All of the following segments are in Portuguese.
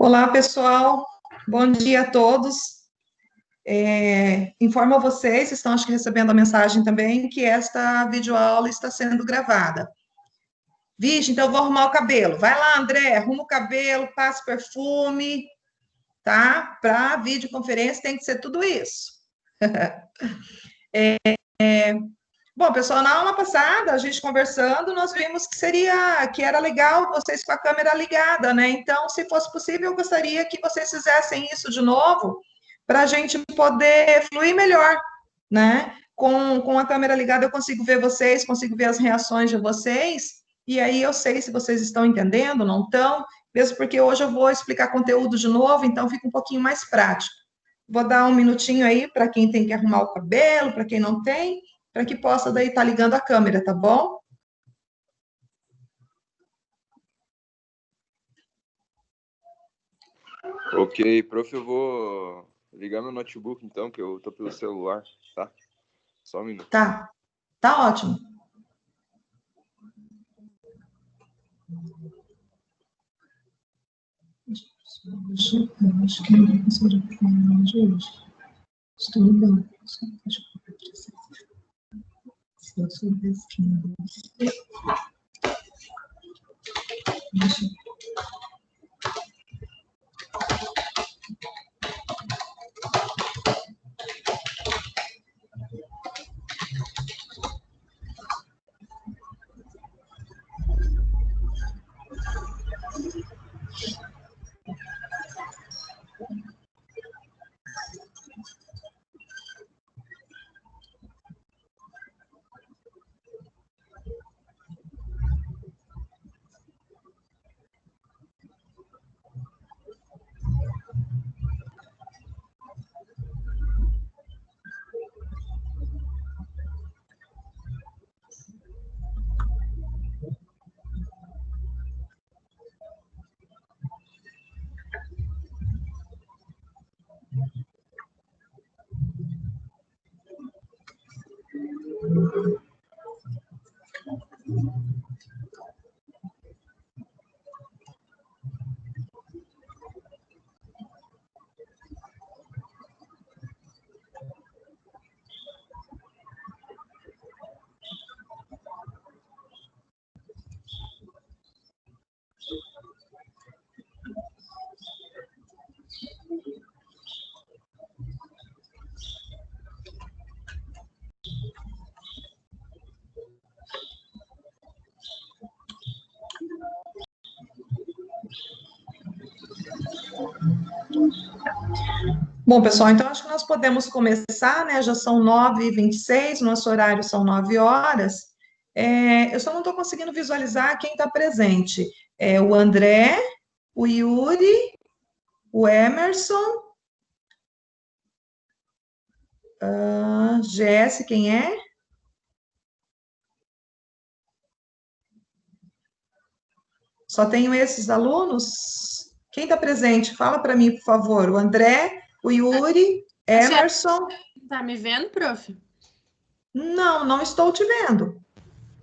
Olá, pessoal. Bom dia a todos. Informo a vocês, estão acho que recebendo a mensagem também, que esta videoaula está sendo gravada. Vixe, então eu vou arrumar o cabelo. Vai lá, André, arruma o cabelo, passa perfume, tá? Para videoconferência tem que ser tudo isso. Bom, pessoal, na aula passada, a gente conversando, nós vimos que era legal vocês com a câmera ligada, né? Então, se fosse possível, eu gostaria que vocês fizessem isso de novo, para a gente poder fluir melhor, né? Com a câmera ligada, eu consigo ver vocês, consigo ver as reações de vocês, e aí eu sei se vocês estão entendendo, não estão, mesmo porque hoje eu vou explicar conteúdo de novo, então fica um pouquinho mais prático. Vou dar um minutinho aí para quem tem que arrumar o cabelo, para quem não tem, para que possa daí estar ligando a câmera, tá bom? Ok, prof, eu vou ligar meu notebook então, que eu tô pelo celular, tá? Só um minuto. Tá ótimo. Acho que não vai conseguir falar de hoje. Estou ligando. Se eu soubesse que não Bom, pessoal, então acho que nós podemos começar, né? Já são 9h26, nosso horário são 9 horas. Eu só não estou conseguindo visualizar quem está presente. O André, o Yuri, o Emerson, Jesse, quem é? Só tenho esses alunos? Quem está presente? Fala para mim, por favor. O André, o Yuri, Emerson. Tá me vendo, prof? Não estou te vendo.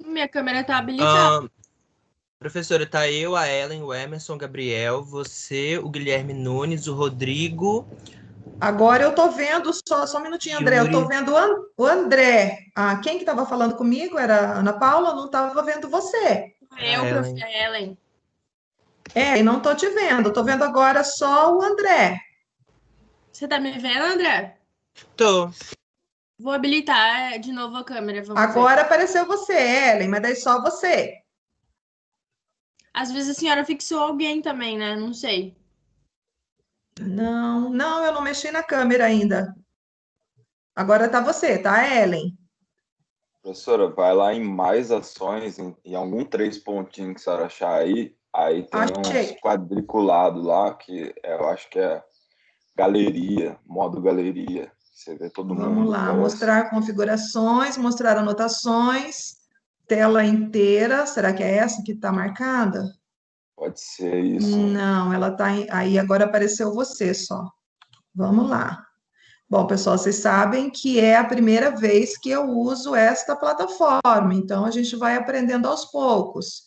Minha câmera tá habilitada. Professora, tá eu, a Ellen, o Emerson, o Gabriel, você, o Guilherme Nunes, o Rodrigo. Agora eu tô vendo, só um minutinho, André. Eu tô vendo o André. Quem que estava falando comigo era a Ana Paula, não estava vendo você. Prof, a Ellen. E não tô te vendo. Tô vendo agora só o André. Você tá me vendo, André? Tô. Vou habilitar de novo a câmera. Agora apareceu você, Ellen, mas daí só você. Às vezes a senhora fixou alguém também, né? Não sei. Não, eu não mexi na câmera ainda. Agora tá você, tá, Ellen? Professora, vai lá em mais ações, em algum 3 pontinhos que a senhora achar aí tem Achei. uns quadriculados lá, que eu acho que é galeria, modo galeria. Você vê todo mundo. Vamos lá, mostrar configurações, mostrar anotações, tela inteira. Será que é essa que está marcada? Pode ser isso. Não, ela está aí, agora apareceu você só. Vamos lá. Bom, pessoal, vocês sabem que é a primeira vez que eu uso esta plataforma, então a gente vai aprendendo aos poucos.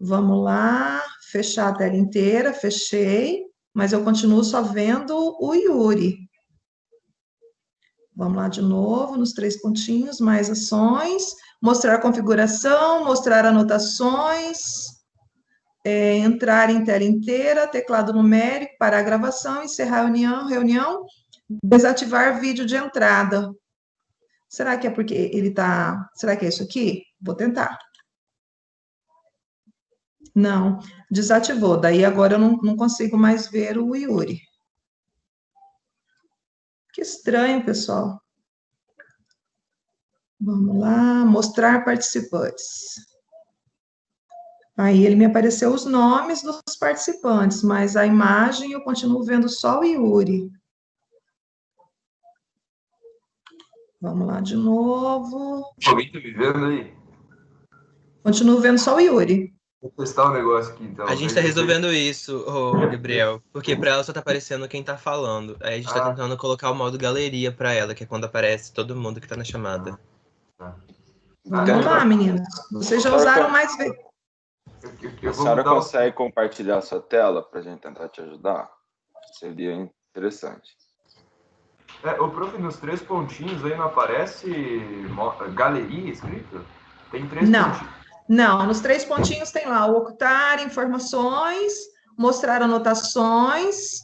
Vamos lá, fechar a tela inteira, fechei. mas eu continuo só vendo o Yuri. Vamos lá de novo, nos 3 pontinhos, mais ações, mostrar configuração, mostrar anotações, entrar em tela inteira, teclado numérico, parar a gravação, encerrar a reunião, desativar vídeo de entrada. Será que é porque ele tá... Será que é isso aqui? Vou tentar. Não, desativou. Daí agora eu não consigo mais ver o Yuri. Que estranho, pessoal. Vamos lá, mostrar participantes. Aí ele me apareceu os nomes dos participantes, mas a imagem eu continuo vendo só o Yuri. Vamos lá de novo. Alguém tá me vendo aí? Continuo vendo só o Yuri. Vou testar um negócio aqui, então. A gente tá resolvendo isso, ô, Gabriel, porque pra ela só tá aparecendo quem tá falando. Aí a gente tá tentando colocar o modo galeria pra ela, que é quando aparece todo mundo que tá na chamada. Vamos lá, meninas. Vocês já usaram mais vezes. A senhora consegue compartilhar a sua tela pra gente tentar te ajudar? Seria interessante. O prof, nos 3 pontinhos aí não aparece galeria escrito? Tem 3 pontinhos. Não, nos 3 pontinhos tem lá o ocultar informações, mostrar anotações,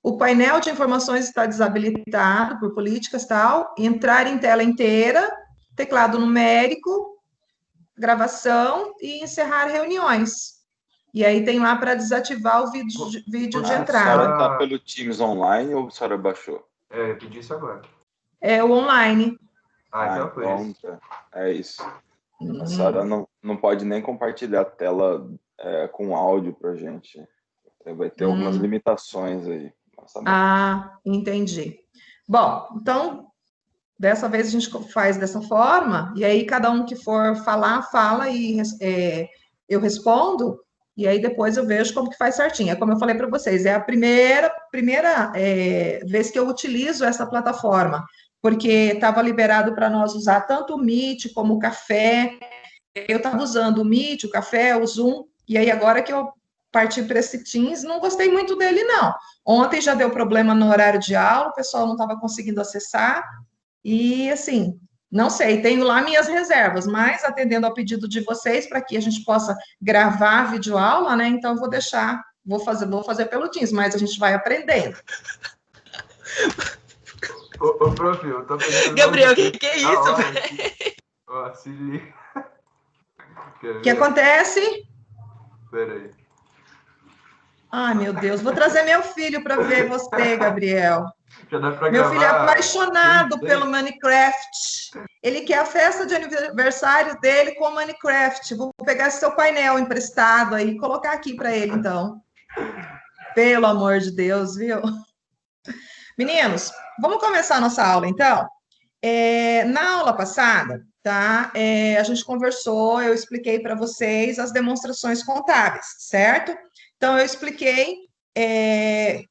o painel de informações está desabilitado por políticas tal, entrar em tela inteira, teclado numérico, gravação e encerrar reuniões. E aí tem lá para desativar o vídeo de entrada. A senhora está pelo Teams online ou a senhora baixou? Eu pedi isso agora. É o online. Então foi isso. É isso. A senhora não pode nem compartilhar a tela com áudio para gente. Vai ter algumas limitações aí. Entendi. Bom, então, dessa vez a gente faz dessa forma, e aí cada um que for falar, fala e eu respondo, e aí depois eu vejo como que faz certinho. É como eu falei para vocês, é a primeira vez que eu utilizo essa plataforma, porque estava liberado para nós usar tanto o Meet como o Café. Eu estava usando o Meet, o Café, o Zoom, e aí agora que eu parti para esse Teams, não gostei muito dele, não. Ontem já deu problema no horário de aula, o pessoal não estava conseguindo acessar, e assim, não sei, tenho lá minhas reservas, mas atendendo ao pedido de vocês, para que a gente possa gravar a videoaula, né, então vou fazer pelo Teams, mas a gente vai aprendendo. Ô, prof, eu tô pensando... Gabriel, que é isso, velho? Se liga. O que acontece? Peraí. Ai, meu Deus, vou trazer meu filho para ver você, Gabriel. Já dá pra meu gravar. Filho é apaixonado pelo Minecraft. Ele quer a festa de aniversário dele com Minecraft. Vou pegar seu painel emprestado aí e colocar aqui para ele, então. Pelo amor de Deus, viu? Meninos, vamos começar a nossa aula, então? Na aula passada, tá? A gente conversou, eu expliquei para vocês as demonstrações contábeis, certo? Então, eu expliquei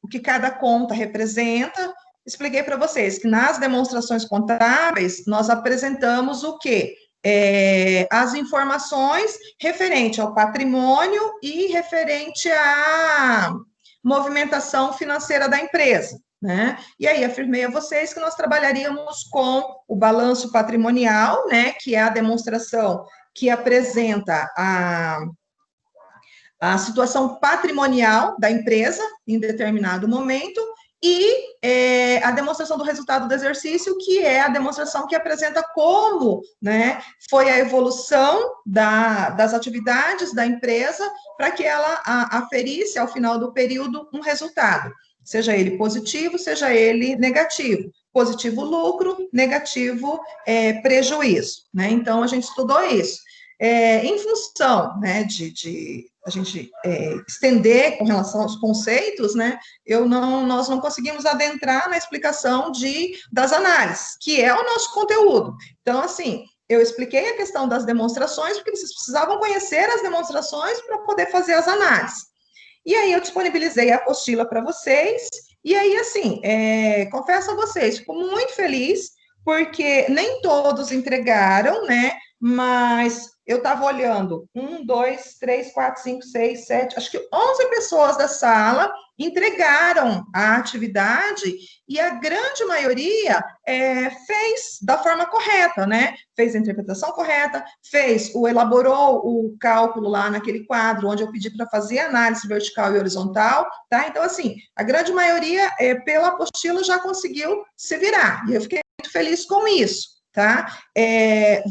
o que cada conta representa, expliquei para vocês que nas demonstrações contábeis, nós apresentamos o quê? As informações referente ao patrimônio e referente à movimentação financeira da empresa, né? E aí, afirmei a vocês que nós trabalharíamos com o balanço patrimonial, né? Que é a demonstração que apresenta a situação patrimonial da empresa em determinado momento, e a demonstração do resultado do exercício, que é a demonstração que apresenta como, né, foi a evolução das atividades da empresa para que ela aferisse ao final do período um resultado, seja ele positivo, seja ele negativo. Positivo, lucro; negativo, prejuízo, né? Então, a gente estudou isso. Em função, né, de a gente estender com relação aos conceitos, né, nós não conseguimos adentrar na explicação das análises, que é o nosso conteúdo. Então, assim, eu expliquei a questão das demonstrações, porque vocês precisavam conhecer as demonstrações para poder fazer as análises. E aí, eu disponibilizei a apostila para vocês, e aí, assim, confesso a vocês, fico muito feliz, porque nem todos entregaram, né, Mas eu estava olhando, 1, 2, 3, 4, 5, 6, 7, acho que 11 pessoas da sala entregaram a atividade e a grande maioria fez da forma correta, né? Fez a interpretação correta, elaborou o cálculo lá naquele quadro onde eu pedi para fazer análise vertical e horizontal, tá? Então, assim, a grande maioria, pela apostila, já conseguiu se virar, e eu fiquei muito feliz com isso. Tá?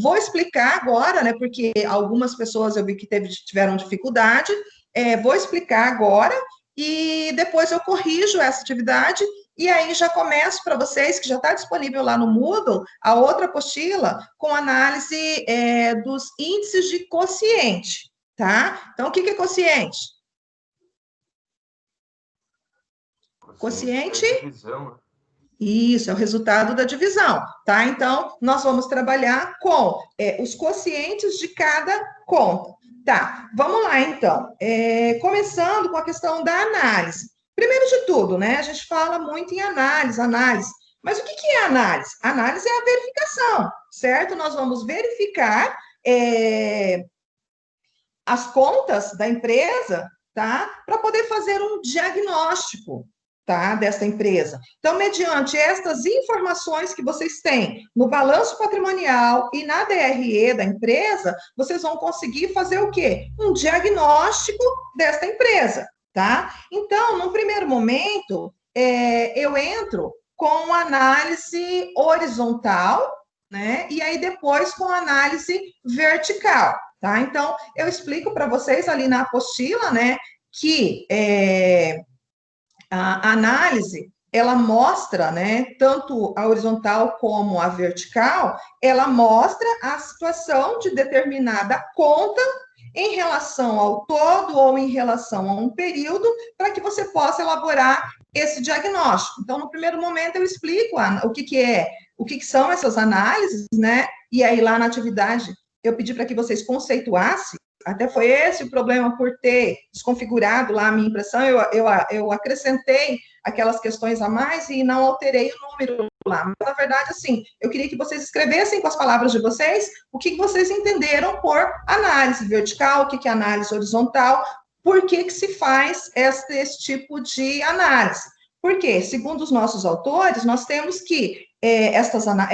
Vou explicar agora, né? Porque algumas pessoas eu vi que tiveram dificuldade. Vou explicar agora e depois eu corrijo essa atividade e aí já começo para vocês, que já está disponível lá no Moodle, a outra apostila com análise dos índices de quociente, tá? Então, o que é quociente? Quociente? É divisão. Isso, é o resultado da divisão, tá? Então, nós vamos trabalhar com os quocientes de cada conta. Tá, vamos lá, então. Começando com a questão da análise. Primeiro de tudo, né? A gente fala muito em análise. Mas o que é análise? Análise é a verificação, certo? Nós vamos verificar as contas da empresa, tá? Para poder fazer um diagnóstico, tá, dessa empresa. Então, mediante estas informações que vocês têm no balanço patrimonial e na DRE da empresa, vocês vão conseguir fazer o quê? Um diagnóstico desta empresa, tá? Então, no primeiro momento, eu entro com análise horizontal, né? E aí depois com análise vertical, tá? Então, eu explico para vocês ali na apostila, né, que a análise, ela mostra, né, tanto a horizontal como a vertical, ela mostra a situação de determinada conta em relação ao todo ou em relação a um período, para que você possa elaborar esse diagnóstico. Então, no primeiro momento, eu explico o que são essas análises, né, e aí lá na atividade, eu pedi para que vocês conceituassem. Até foi esse o problema por ter desconfigurado lá a minha impressão, eu acrescentei aquelas questões a mais e não alterei o número lá. Mas, na verdade, assim, eu queria que vocês escrevessem com as palavras de vocês o que vocês entenderam por análise vertical, o que é análise horizontal, por que se faz esse tipo de análise. Porque, segundo os nossos autores, nós temos que é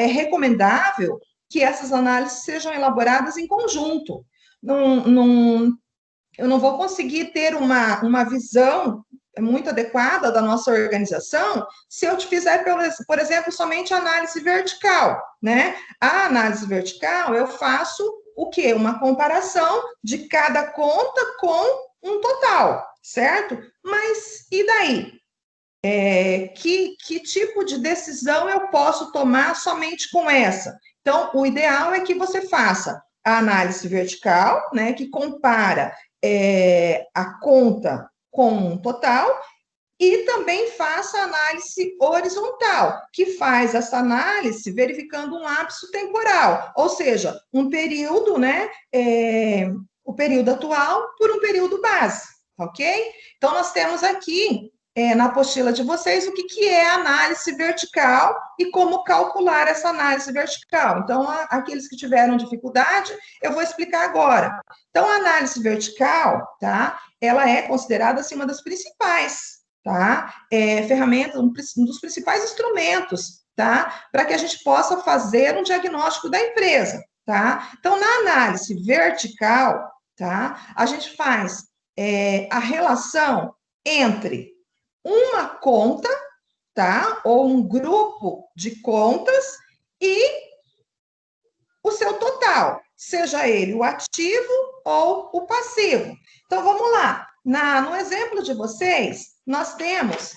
recomendável que essas análises sejam elaboradas em conjunto. Eu não vou conseguir ter uma visão muito adequada da nossa organização se eu te fizer, por exemplo, somente análise vertical, né? A análise vertical, eu faço o quê? Uma comparação de cada conta com um total, certo? Mas e daí? Que tipo de decisão eu posso tomar somente com essa? Então, o ideal é que você faça a análise vertical, né, que compara a conta com um total, e também faça a análise horizontal, que faz essa análise verificando um lapso temporal, ou seja, um período, né, o período atual por um período base, ok? Então, nós temos aqui na apostila de vocês o que é análise vertical e como calcular essa análise vertical. Então, aqueles que tiveram dificuldade, eu vou explicar agora. Então, a análise vertical, tá? Ela é considerada assim, uma das principais, tá? Ferramenta, um dos principais instrumentos, tá? Para que a gente possa fazer um diagnóstico da empresa, tá? Então, na análise vertical, tá? A gente faz a relação entre uma conta, tá? Ou um grupo de contas e o seu total, seja ele o ativo ou o passivo. Então, vamos lá. No exemplo de vocês, nós temos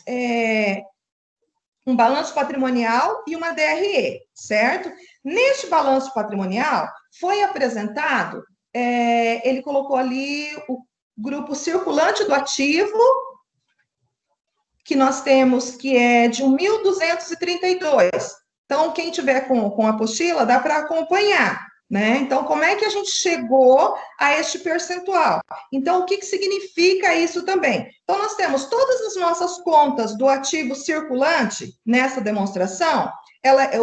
um balanço patrimonial e uma DRE, certo? Neste balanço patrimonial, foi apresentado, ele colocou ali o grupo circulante do ativo, que nós temos que é de 1.232. Então, quem tiver com a apostila, dá para acompanhar, né? Então, como é que a gente chegou a este percentual? Então, o que significa isso também? Então, nós temos todas as nossas contas do ativo circulante nessa demonstração.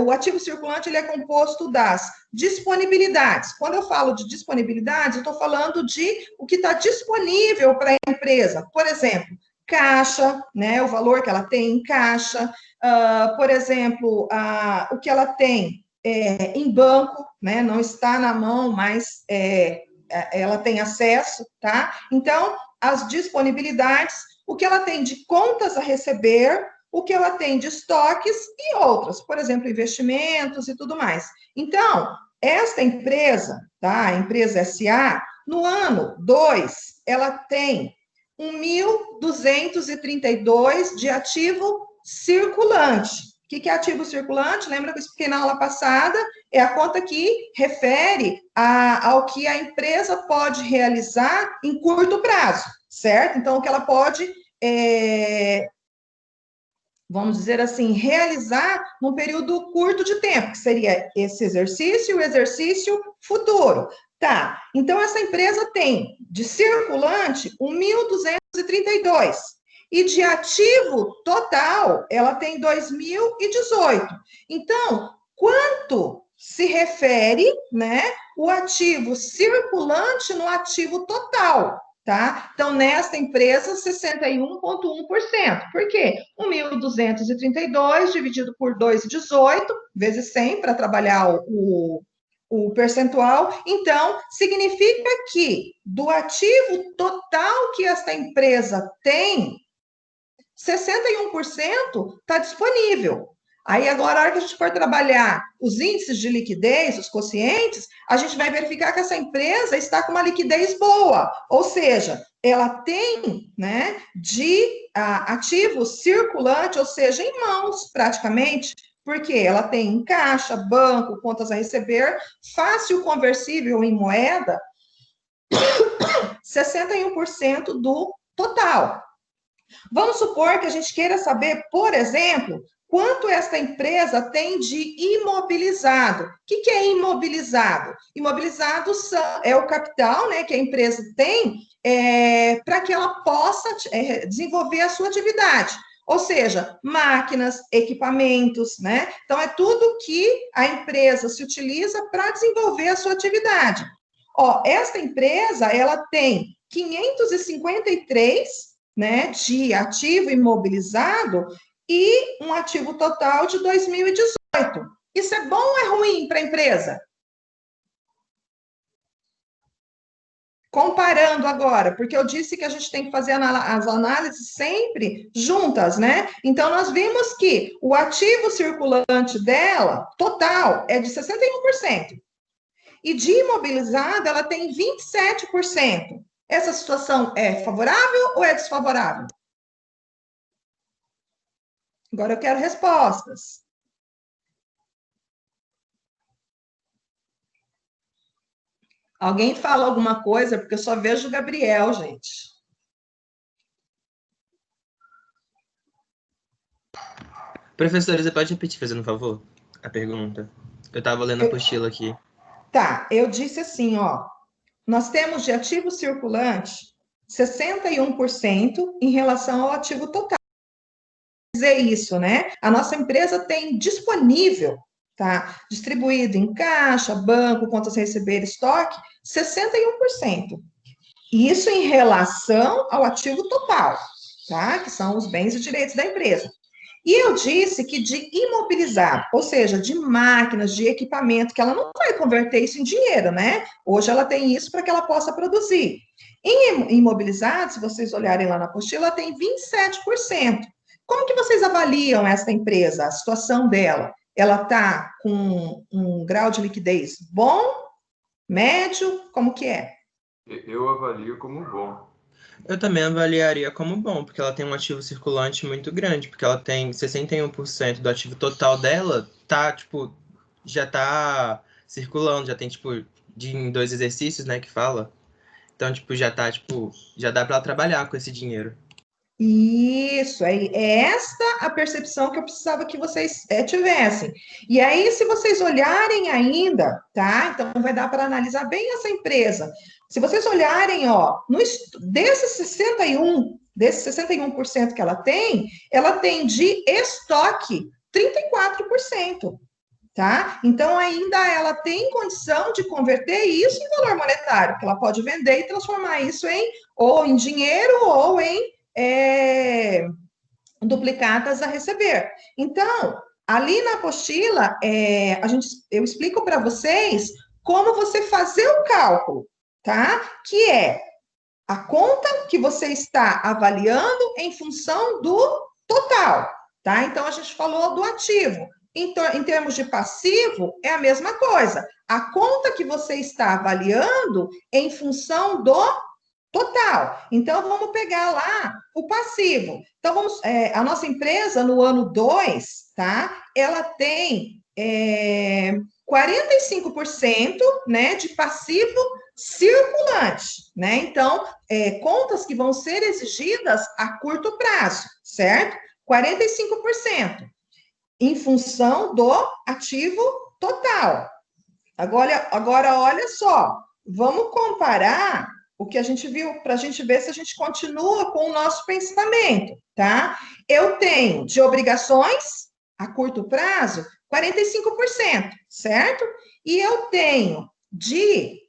O ativo circulante ele é composto das disponibilidades. Quando eu falo de disponibilidades, eu estou falando de o que está disponível para a empresa. Por exemplo, caixa, né? O valor que ela tem em caixa. Por exemplo, o que ela tem em banco, né? Não está na mão, mas ela tem acesso, tá? Então, as disponibilidades, o que ela tem de contas a receber, o que ela tem de estoques e outras, por exemplo, investimentos e tudo mais. Então, esta empresa, tá? A empresa SA, no ano 2, ela tem 1.232 de ativo circulante. O que é ativo circulante? Lembra que eu expliquei na aula passada? É a conta que refere ao que a empresa pode realizar em curto prazo, certo? Então, o que ela pode, vamos dizer assim, realizar num período curto de tempo, que seria esse exercício e o exercício futuro. Tá, então essa empresa tem de circulante 1.232. E de ativo total, ela tem 2018. Então, quanto se refere, né, o ativo circulante no ativo total, tá? Então, nesta empresa, 61,1%. Por quê? 1.232 dividido por 2,18, vezes 100, para trabalhar o percentual. Então, significa que do ativo total que esta empresa tem, 61% está disponível. Aí, agora, a hora que a gente for trabalhar os índices de liquidez, os quocientes, a gente vai verificar que essa empresa está com uma liquidez boa, ou seja, ela tem, né, de ativo circulante, ou seja, em mãos, praticamente, porque ela tem em caixa, banco, contas a receber, fácil conversível em moeda, 61% do total. Vamos supor que a gente queira saber, por exemplo, quanto esta empresa tem de imobilizado. O que é imobilizado? Imobilizado é o capital, né, que a empresa tem para que ela possa desenvolver a sua atividade. Ou seja, máquinas, equipamentos, né? Então, é tudo que a empresa se utiliza para desenvolver a sua atividade. Ó, esta empresa, ela tem 553, né, de ativo imobilizado e um ativo total de 2018. Isso é bom ou é ruim para a empresa? Comparando agora, porque eu disse que a gente tem que fazer as análises sempre juntas, né? Então, nós vimos que o ativo circulante dela, total, é de 61%. E de imobilizada, ela tem 27%. Essa situação é favorável ou é desfavorável? Agora eu quero respostas. Alguém fala alguma coisa, porque eu só vejo o Gabriel, gente. Professora, você pode repetir, fazendo um favor, a pergunta? Eu estava lendo a apostila aqui. Tá, eu disse assim, ó. Nós temos de ativo circulante 61% em relação ao ativo total. Dizer isso, né? A nossa empresa tem disponível, tá? Distribuído em caixa, banco, contas a receber, estoque, 61%. Isso em relação ao ativo total, tá? Que são os bens e direitos da empresa. E eu disse que de imobilizado, ou seja, de máquinas, de equipamento, que ela não vai converter isso em dinheiro, né? Hoje ela tem isso para que ela possa produzir. Em imobilizado, se vocês olharem lá na apostila, ela tem 27%. Como que vocês avaliam essa empresa, a situação dela? Ela está com um grau de liquidez bom, médio, como que é? Eu avalio como bom. Eu também avaliaria como bom, porque ela tem um ativo circulante muito grande, porque ela tem 61% do ativo total dela, tá, tipo, já tá circulando, já tem, tipo, em 2 exercícios, né, que fala. Então, tipo, já tá, tipo, já dá pra ela trabalhar com esse dinheiro. Isso, é esta a percepção que eu precisava que vocês tivessem. E aí, se vocês olharem ainda, tá? Então, vai dar para analisar bem essa empresa. Se vocês olharem, ó, desses 61% que ela tem de estoque 34%. Tá? Então, ainda ela tem condição de converter isso em valor monetário, que ela pode vender e transformar isso ou em dinheiro ou em duplicatas a receber. Então, ali na apostila, eu explico para vocês como você fazer o cálculo, tá? Que é a conta que você está avaliando em função do total, tá? Então, a gente falou do ativo. Em termos de passivo, é a mesma coisa. A conta que você está avaliando em função do total. Então, vamos pegar lá o passivo. Então, a nossa empresa, no ano 2, tá? Ela tem 45%, né, de passivo circulante, né? Então, contas que vão ser exigidas a curto prazo, certo? 45%. Em função do ativo total. Agora, olha só, vamos comparar o que a gente viu, para a gente ver se a gente continua com o nosso pensamento, tá? Eu tenho de obrigações a curto prazo 45%, certo? E eu tenho de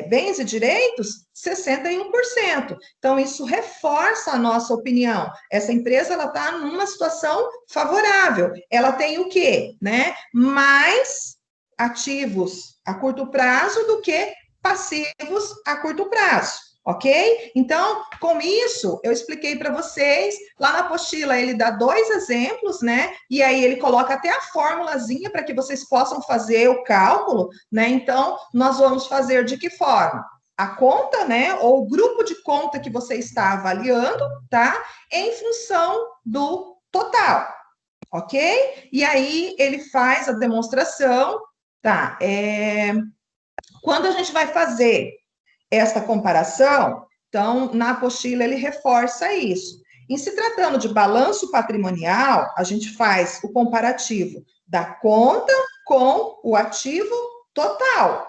bens e direitos 61%. Então, isso reforça a nossa opinião. Essa empresa, ela está numa situação favorável. Ela tem o quê? Né? Mais ativos a curto prazo do que passivos a curto prazo. Ok? Então, com isso, eu expliquei para vocês, lá na apostila ele dá 2 exemplos, né? E aí ele coloca até a formulazinha para que vocês possam fazer o cálculo, né? Então, nós vamos fazer de que forma? A conta, né? Ou o grupo de conta que você está avaliando, tá? Em função do total, ok? E aí ele faz a demonstração, tá? Quando a gente vai fazer esta comparação, então, na apostila ele reforça isso. Em se tratando de balanço patrimonial, a gente faz o comparativo da conta com o ativo total.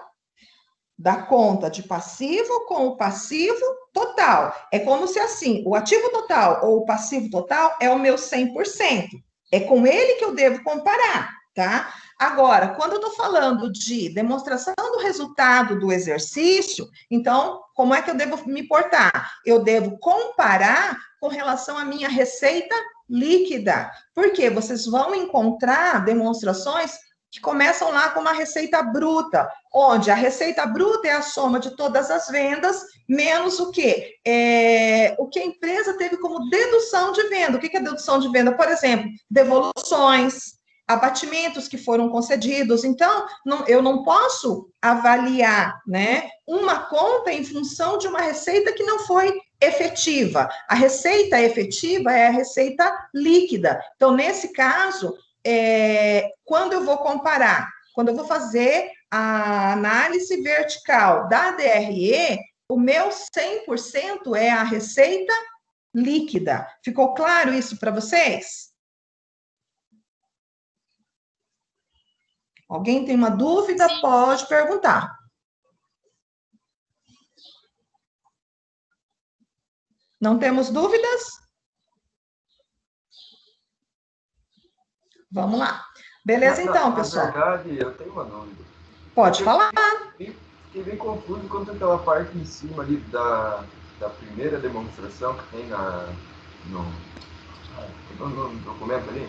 Da conta de passivo com o passivo total. É como se assim, o ativo total ou o passivo total é o meu 100%. É com ele que eu devo comparar, tá? Agora, quando eu estou falando de demonstração do resultado do exercício, então, como é que eu devo me portar? Eu devo comparar com relação à minha receita líquida. Porque vocês vão encontrar demonstrações que começam lá com uma receita bruta, onde a receita bruta é a soma de todas as vendas, menos o quê? O que a empresa teve como dedução de venda. O que é dedução de venda? Por exemplo, devoluções, abatimentos que foram concedidos. Então, eu não posso avaliar, né, uma conta em função de uma receita que não foi efetiva. A receita efetiva é a receita líquida. Então, nesse caso, quando eu vou comparar, quando eu vou fazer a análise vertical da DRE, o meu 100% é a receita líquida. Ficou claro isso para vocês? Alguém tem uma dúvida? Sim. Pode perguntar. Não temos dúvidas? Vamos lá. Beleza, então, pessoal. Na verdade, eu tenho uma dúvida. Pode falar. Fiquei bem confuso quanto àquela parte em cima ali da primeira demonstração que tem no documento ali,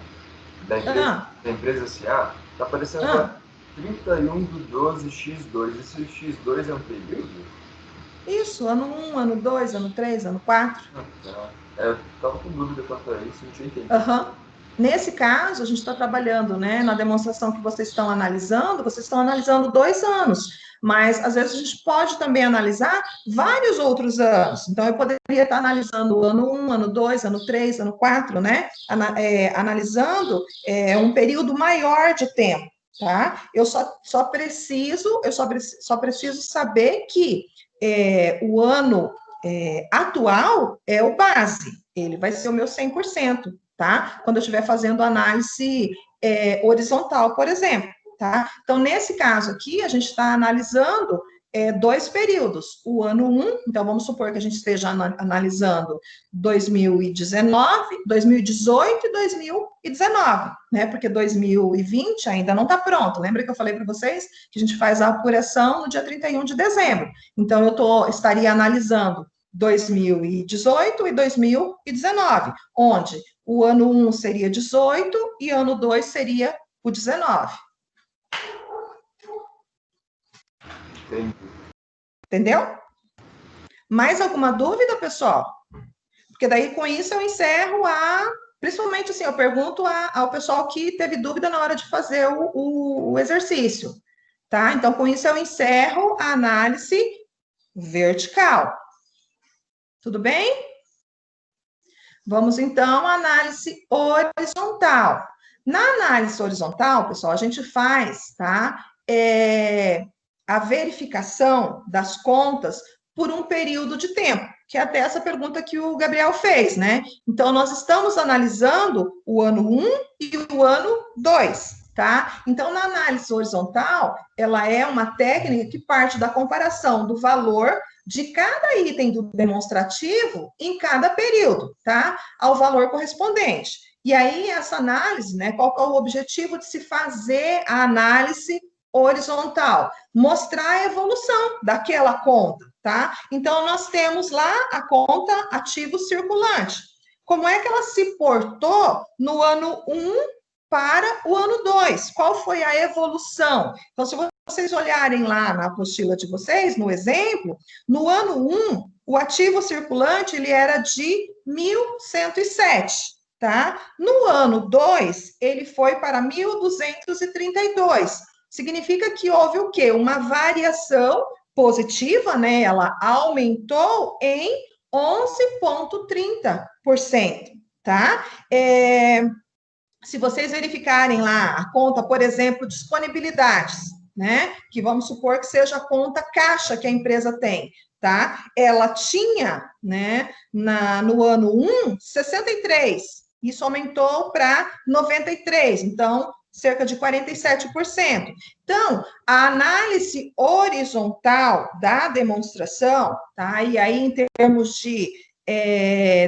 da empresa SA, está aparecendo lá 31/12/X2. Esse X2 é um período? Isso, ano 1, ano 2, ano 3, ano 4. Eu estava com dúvida quanto a isso, não tinha entendido. Nesse caso, a gente está trabalhando, né, na demonstração que vocês estão analisando 2 anos, mas às vezes a gente pode também analisar vários outros anos. Então, eu poderia estar analisando o ano 1, ano 2, ano 3, ano 4, né, analisando um período maior de tempo, tá? Eu só preciso saber que o ano atual é o base. ele vai ser o meu 100%, tá? Quando eu estiver fazendo análise horizontal, por exemplo, tá? Então, nesse caso aqui, a gente está analisando 2 períodos, o ano 1, então vamos supor que a gente esteja analisando 2019, 2018 e 2019, né? Porque 2020 ainda não está pronto. Lembra que eu falei para vocês que a gente faz a apuração no dia 31 de dezembro. Então, estaria analisando 2018 e 2019, onde o ano 1 seria 18 e ano 2 seria o 19. Entendeu? Mais alguma dúvida, pessoal? Porque daí, com isso, eu encerro principalmente, assim, eu pergunto ao pessoal que teve dúvida na hora de fazer o exercício, tá? Então, com isso, eu encerro a análise vertical. Tudo bem? Vamos, então, à análise horizontal. Na análise horizontal, pessoal, a gente faz, tá? A verificação das contas por um período de tempo, que é até essa pergunta que o Gabriel fez, né? Então, nós estamos analisando o ano 1 e o ano 2, tá? Então, na análise horizontal, ela é uma técnica que parte da comparação do valor de cada item do demonstrativo em cada período, tá? Ao valor correspondente. E aí, essa análise, né? Qual que é o objetivo de se fazer a análise horizontal? Mostrar a evolução daquela conta, tá? Então, nós temos lá a conta ativo circulante. Como é que ela se portou no ano 1 para o ano 2? Qual foi a evolução? Então, se vocês olharem lá na apostila de vocês, no exemplo, no ano 1, o ativo circulante, ele era de 1.107, tá? No ano 2, ele foi para 1.232. Significa que houve o quê? Uma variação positiva, né? Ela aumentou em 11,30%, tá? Se vocês verificarem lá a conta, por exemplo, disponibilidades, né? Que vamos supor que seja a conta caixa que a empresa tem, tá? Ela tinha, né, no ano 1, 63. Isso aumentou para 93. Então, cerca de 47%. Então, a análise horizontal da demonstração, tá? E aí, em termos de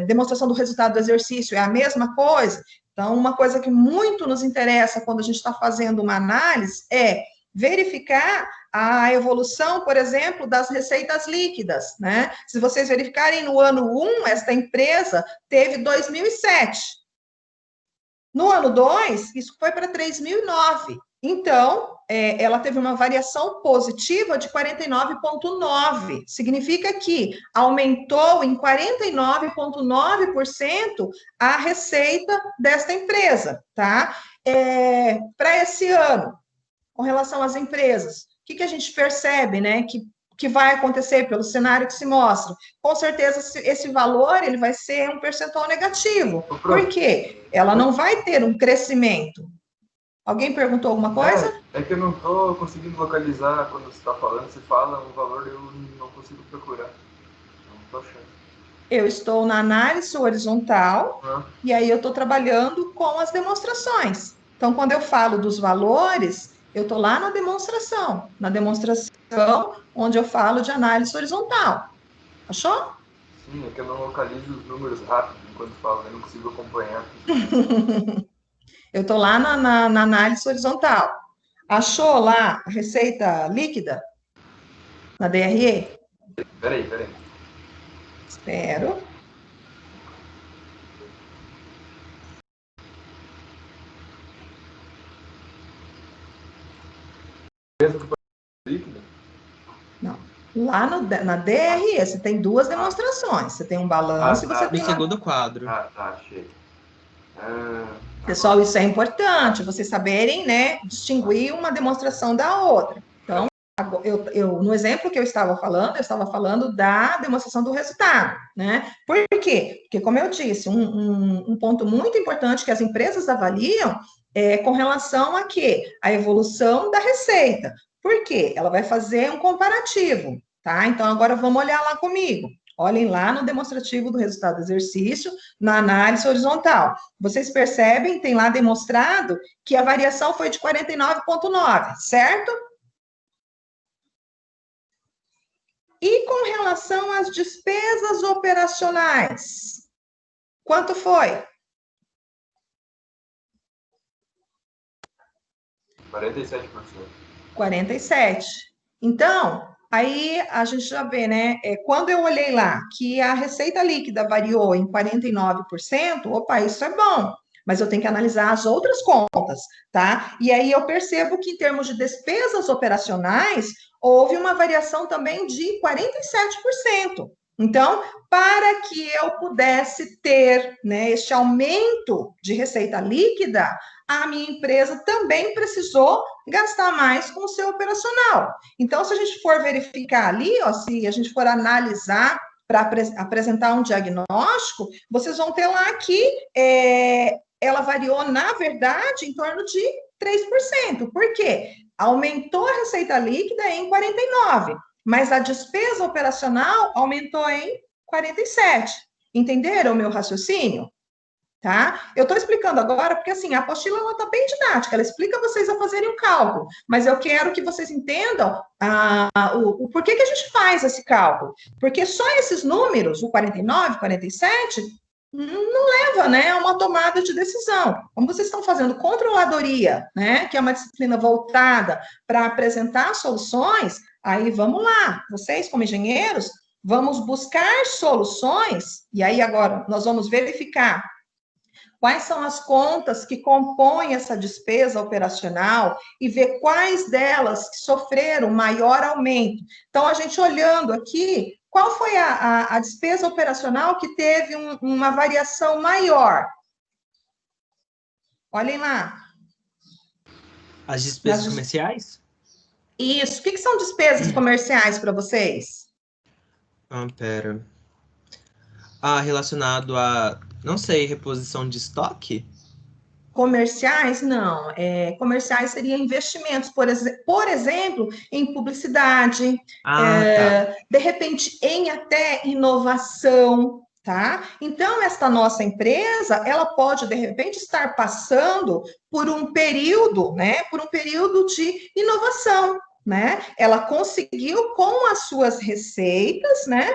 demonstração do resultado do exercício, é a mesma coisa. Então, uma coisa que muito nos interessa quando a gente está fazendo uma análise é verificar a evolução, por exemplo, das receitas líquidas, né? Se vocês verificarem no ano 1, esta empresa teve 2.007. No ano 2, isso foi para 3.009. Então, ela teve uma variação positiva de 49,9. Significa que aumentou em 49,9% a receita desta empresa, tá? Para esse ano, com relação às empresas, o que a gente percebe, né? Que vai acontecer pelo cenário que se mostra. Com certeza, esse valor ele vai ser um percentual negativo. Por quê? Ela não vai ter um crescimento. Alguém perguntou alguma coisa? É que eu não estou conseguindo localizar quando você está falando. Você fala um valor, eu não consigo procurar. Não estou achando. Eu estou na análise horizontal e aí eu estou trabalhando com as demonstrações. Então, quando eu falo dos valores, eu estou lá na demonstração onde eu falo de análise horizontal. Achou? Sim, é que eu não localizo os números rápido enquanto falo, eu não consigo acompanhar. Eu estou lá na análise horizontal. Achou lá a receita líquida? Na DRE? Peraí. Espero. Líquida? Não. Lá na DRE, você tem 2 demonstrações. Você tem um balanço e você tem... No segundo quadro. Tá, achei. Pessoal, isso é importante, vocês saberem, né, distinguir uma demonstração da outra. Então, no exemplo que eu estava falando da demonstração do resultado, né? Por quê? Porque, como eu disse, um ponto muito importante que as empresas avaliam é com relação a quê? A evolução da receita. Por quê? Ela vai fazer um comparativo, tá? Então, agora vamos olhar lá comigo. Olhem lá no demonstrativo do resultado do exercício, na análise horizontal. Vocês percebem, tem lá demonstrado que a variação foi de 49,9, certo? E com relação às despesas operacionais, quanto foi? 47%. 47%. Então, aí a gente já vê, né? Quando eu olhei lá que a receita líquida variou em 49%, opa, isso é bom, mas eu tenho que analisar as outras contas, tá? E aí eu percebo que em termos de despesas operacionais, houve uma variação também de 47%. Então, para que eu pudesse ter, né, este aumento de receita líquida, a minha empresa também precisou gastar mais com o seu operacional. Então, se a gente for verificar ali, ó, se a gente for analisar para apresentar um diagnóstico, vocês vão ter lá que ela variou, na verdade, em torno de 3%. Por quê? Aumentou a receita líquida em 49%, mas a despesa operacional aumentou em 47%. Entenderam o meu raciocínio? Tá? Eu estou explicando agora porque, assim, a apostila está bem didática, ela explica vocês a fazerem o cálculo, mas eu quero que vocês entendam o porquê que a gente faz esse cálculo. Porque só esses números, o 49, 47, não leva, né, a uma tomada de decisão. Como vocês estão fazendo controladoria, né, que é uma disciplina voltada para apresentar soluções, aí vamos lá, vocês como engenheiros, vamos buscar soluções, e aí agora nós vamos verificar quais são as contas que compõem essa despesa operacional e ver quais delas que sofreram maior aumento. Então, a gente olhando aqui, qual foi a despesa operacional que teve uma variação maior? Olhem lá. As despesas comerciais? Isso. O que são despesas comerciais para vocês? Pera. Relacionado a, não sei, reposição de estoque? Comerciais, não. Comerciais seriam investimentos, por exemplo, em publicidade, Tá. de repente, em até inovação, tá? Então, esta nossa empresa, ela pode, de repente, estar passando por um período, né? Por um período de inovação, né? Ela conseguiu, com as suas receitas, né?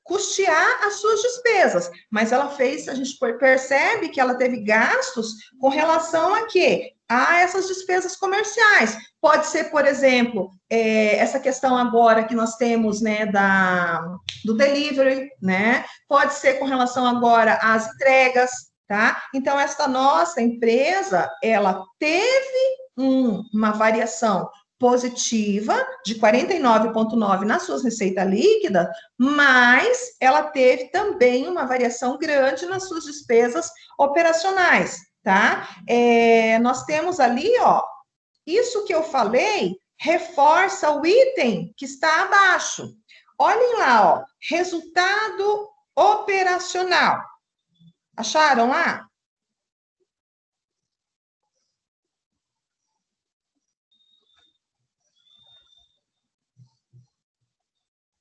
Custear as suas despesas, mas ela fez, a gente percebe que ela teve gastos com relação a quê? A essas despesas comerciais. Pode ser, por exemplo, essa questão agora que nós temos, né, do delivery, né? Pode ser com relação agora às entregas, tá? Então, esta nossa empresa, ela teve uma variação positiva de 49,9 nas suas receitas líquidas, mas ela teve também uma variação grande nas suas despesas operacionais, tá? Nós temos ali, ó, isso que eu falei reforça o item que está abaixo. Olhem lá, ó, resultado operacional. Acharam lá?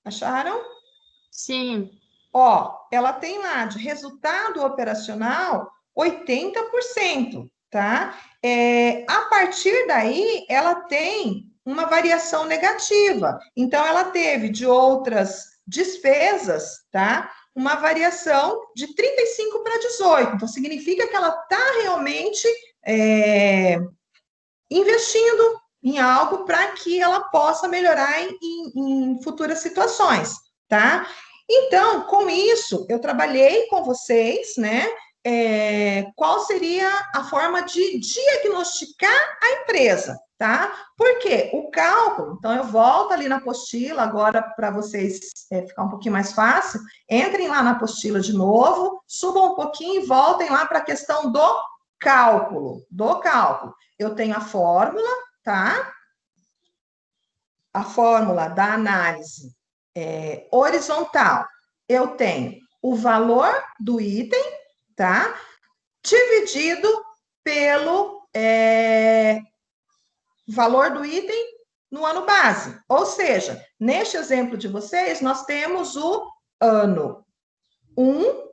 Acharam? Sim. Ó, ela tem lá de resultado operacional 80%, tá? A partir daí, ela tem uma variação negativa. Então, ela teve de outras despesas, tá? Uma variação de 35 para 18. Então, significa que ela está realmente investindo em algo para que ela possa melhorar em futuras situações, tá? Então, com isso, eu trabalhei com vocês, né? Qual seria a forma de diagnosticar a empresa, tá? Porque o cálculo, então eu volto ali na apostila agora para vocês ficar um pouquinho mais fácil, entrem lá na apostila de novo, subam um pouquinho e voltem lá para a questão do cálculo, Eu tenho a fórmula, tá? A fórmula da análise horizontal. Eu tenho o valor do item, tá? Dividido pelo valor do item no ano base. Ou seja, neste exemplo de vocês, nós temos o ano 1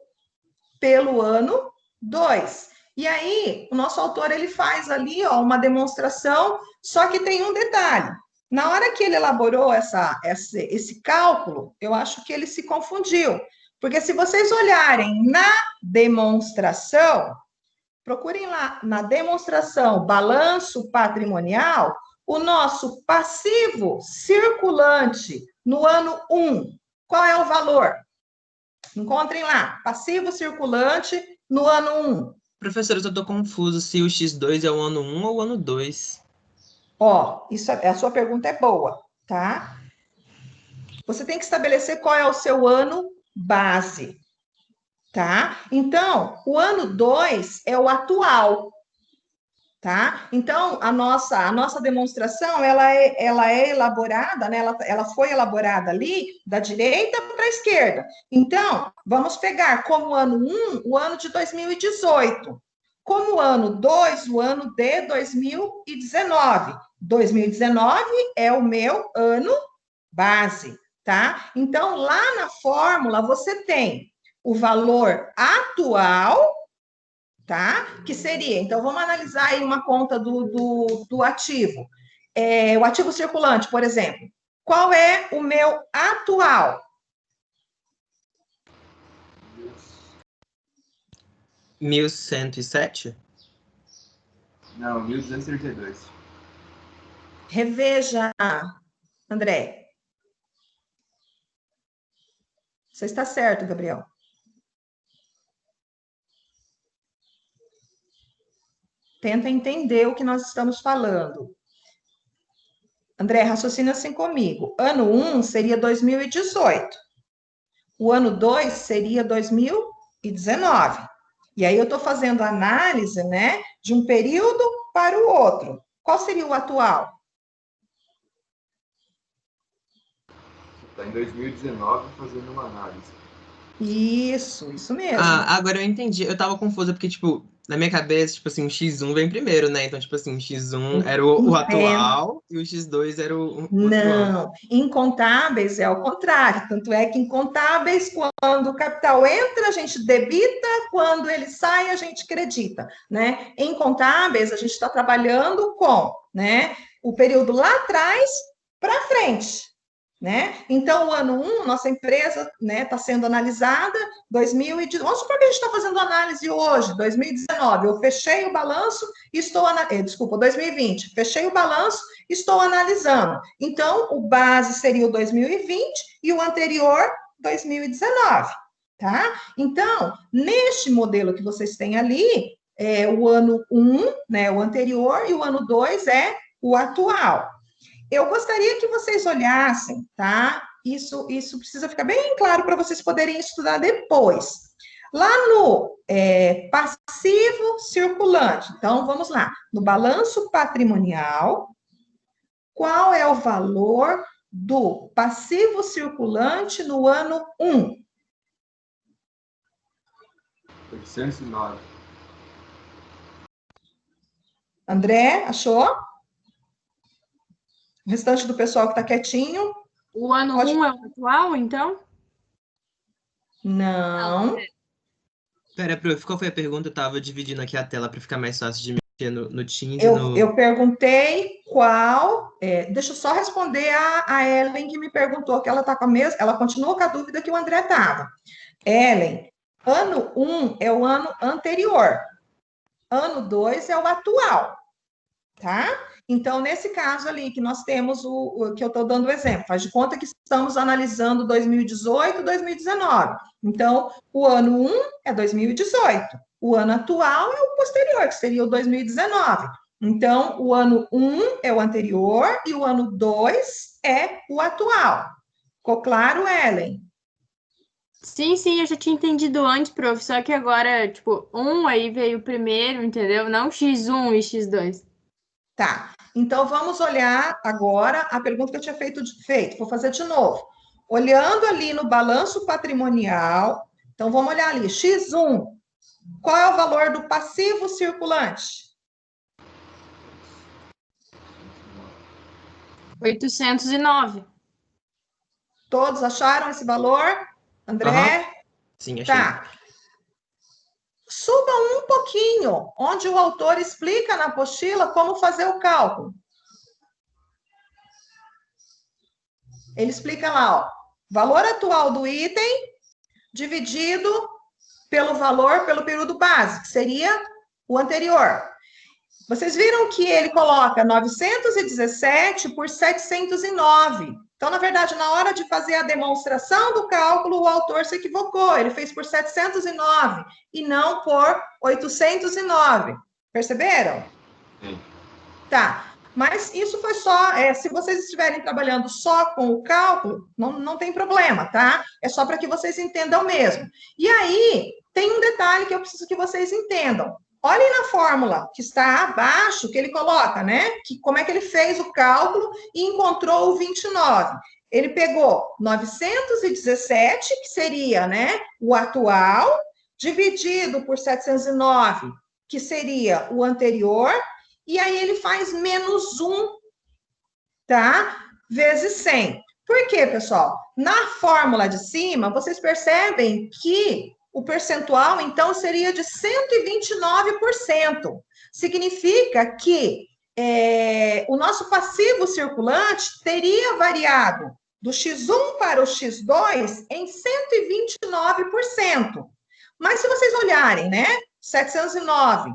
pelo ano 2. E aí, o nosso autor, ele faz ali, ó, uma demonstração, só que tem um detalhe. Na hora que ele elaborou esse cálculo, eu acho que ele se confundiu. Porque se vocês olharem na demonstração, procurem lá na demonstração balanço patrimonial, o nosso passivo circulante no ano 1, qual é o valor? Encontrem lá, passivo circulante no ano 1. Professora, eu tô confuso se o X2 é o ano 1 ou o ano 2. Ó, a sua pergunta é boa, tá? Você tem que estabelecer qual é o seu ano base, tá? Então, o ano 2 é o atual, tá? Então, a nossa demonstração, ela é elaborada, né? Ela foi elaborada ali da direita para a esquerda. Então, vamos pegar como ano 1, o ano de 2018. Como ano 2, o ano de 2019. 2019 é o meu ano base, tá? Então, lá na fórmula, você tem o valor atual, tá? Que seria, então, vamos analisar aí uma conta do ativo. O ativo circulante, por exemplo. Qual é o meu atual? R$ 1.107? Não, 1.232. Reveja, André. Você está certo, Gabriel. Tenta entender o que nós estamos falando. André, raciocina assim comigo. Ano 1 seria 2018. O ano 2 seria 2019. E aí eu estou fazendo análise, né, de um período para o outro. Qual seria o atual? Está em 2019 fazendo uma análise. Isso mesmo. Ah, agora eu entendi. Eu tava confusa porque, tipo, na minha cabeça, tipo assim, o X1 vem primeiro, né? Então, tipo assim, o X1 era o atual e o X2 era o outro ano. Não, em contábeis é ao contrário. Tanto é que em contábeis, quando o capital entra, a gente debita, quando ele sai, a gente credita, né? Em contábeis, a gente está trabalhando com, né, o período lá atrás para frente, né? Então, o ano 1, nossa empresa, né, está sendo analisada, 2019. Vamos supor que a gente está fazendo análise hoje, 2019. Eu fechei o balanço e estou... Desculpa, 2020. Fechei o balanço, estou analisando. Então, o base seria o 2020 e o anterior, 2019, tá? Então, neste modelo que vocês têm ali, o ano 1, né, o anterior, e o ano 2 é o atual. Eu gostaria que vocês olhassem, tá? Isso precisa ficar bem claro para vocês poderem estudar depois. Lá no passivo circulante, então vamos lá, no balanço patrimonial, qual é o valor do passivo circulante no ano 1? 809. André, achou? O restante do pessoal que está quietinho? O ano 1 é o atual, então? Não. Pera, prof, qual foi a pergunta? Eu tava dividindo aqui a tela para ficar mais fácil de mexer no Teams e no... Eu perguntei qual. Deixa eu só responder a Ellen, que me perguntou, que ela tá com a mesma. Ela continua com a dúvida que o André estava. Ellen, ano 1 é o ano anterior. Ano 2 é o atual. Tá? Então, nesse caso ali, que nós temos o que eu estou dando o exemplo, faz de conta que estamos analisando 2018, 2019. Então, o ano 1 é 2018. O ano atual é o posterior, que seria o 2019. Então, o ano 1 é o anterior e o ano 2 é o atual. Ficou claro, Ellen? Sim, eu já tinha entendido antes, prof. Só que agora, tipo, 1 aí veio primeiro, entendeu? Não X1 e X2. Tá. Então, vamos olhar agora a pergunta que eu tinha feito. Vou fazer de novo. Olhando ali no balanço patrimonial, então vamos olhar ali, X1, qual é o valor do passivo circulante? 809. Todos acharam esse valor? André? Sim, achei. Tá. Suba um pouquinho, onde o autor explica na apostila como fazer o cálculo. Ele explica lá, ó, valor atual do item dividido pelo valor, pelo período base, que seria o anterior. Vocês viram que ele coloca 917 por 709. Então, na verdade, na hora de fazer a demonstração do cálculo, o autor se equivocou. Ele fez por 709 e não por 809. Perceberam? Sim. Tá. Mas isso foi só, se vocês estiverem trabalhando só com o cálculo, não tem problema, tá? É só para que vocês entendam mesmo. E aí, tem um detalhe que eu preciso que vocês entendam. Olhem na fórmula que está abaixo, que ele coloca, né? Que, como é que ele fez o cálculo e encontrou o 29. Ele pegou 917, que seria, né, o atual, dividido por 709, que seria o anterior, e aí ele faz menos 1, tá? Vezes 100. Por quê, pessoal? Na fórmula de cima, vocês percebem que o percentual, então, seria de 129%. Significa que o nosso passivo circulante teria variado do X1 para o X2 em 129%. Mas se vocês olharem, né, 709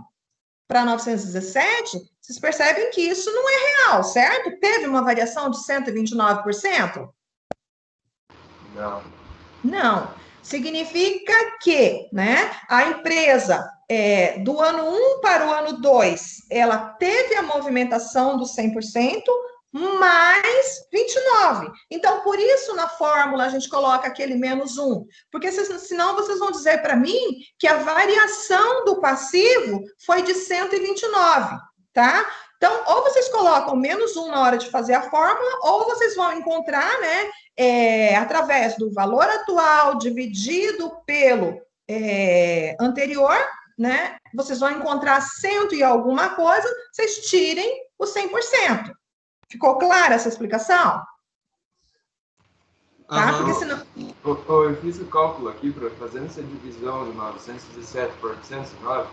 para 917, vocês percebem que isso não é real, certo? Teve uma variação de 129%? Não. Não. Significa que, né, a empresa, do ano 1 para o ano 2, ela teve a movimentação dos 100%, mais 29. Então, por isso, na fórmula, a gente coloca aquele menos 1. Porque senão vocês vão dizer para mim que a variação do passivo foi de 129, tá? Então, ou vocês colocam menos 1 na hora de fazer a fórmula, ou vocês vão encontrar, né, através do valor atual dividido pelo anterior, né, vocês vão encontrar 100 e alguma coisa, vocês tirem o 100%. Ficou clara essa explicação? Tá? Porque senão... Eu fiz o cálculo aqui, fazendo essa divisão de 917 por 809,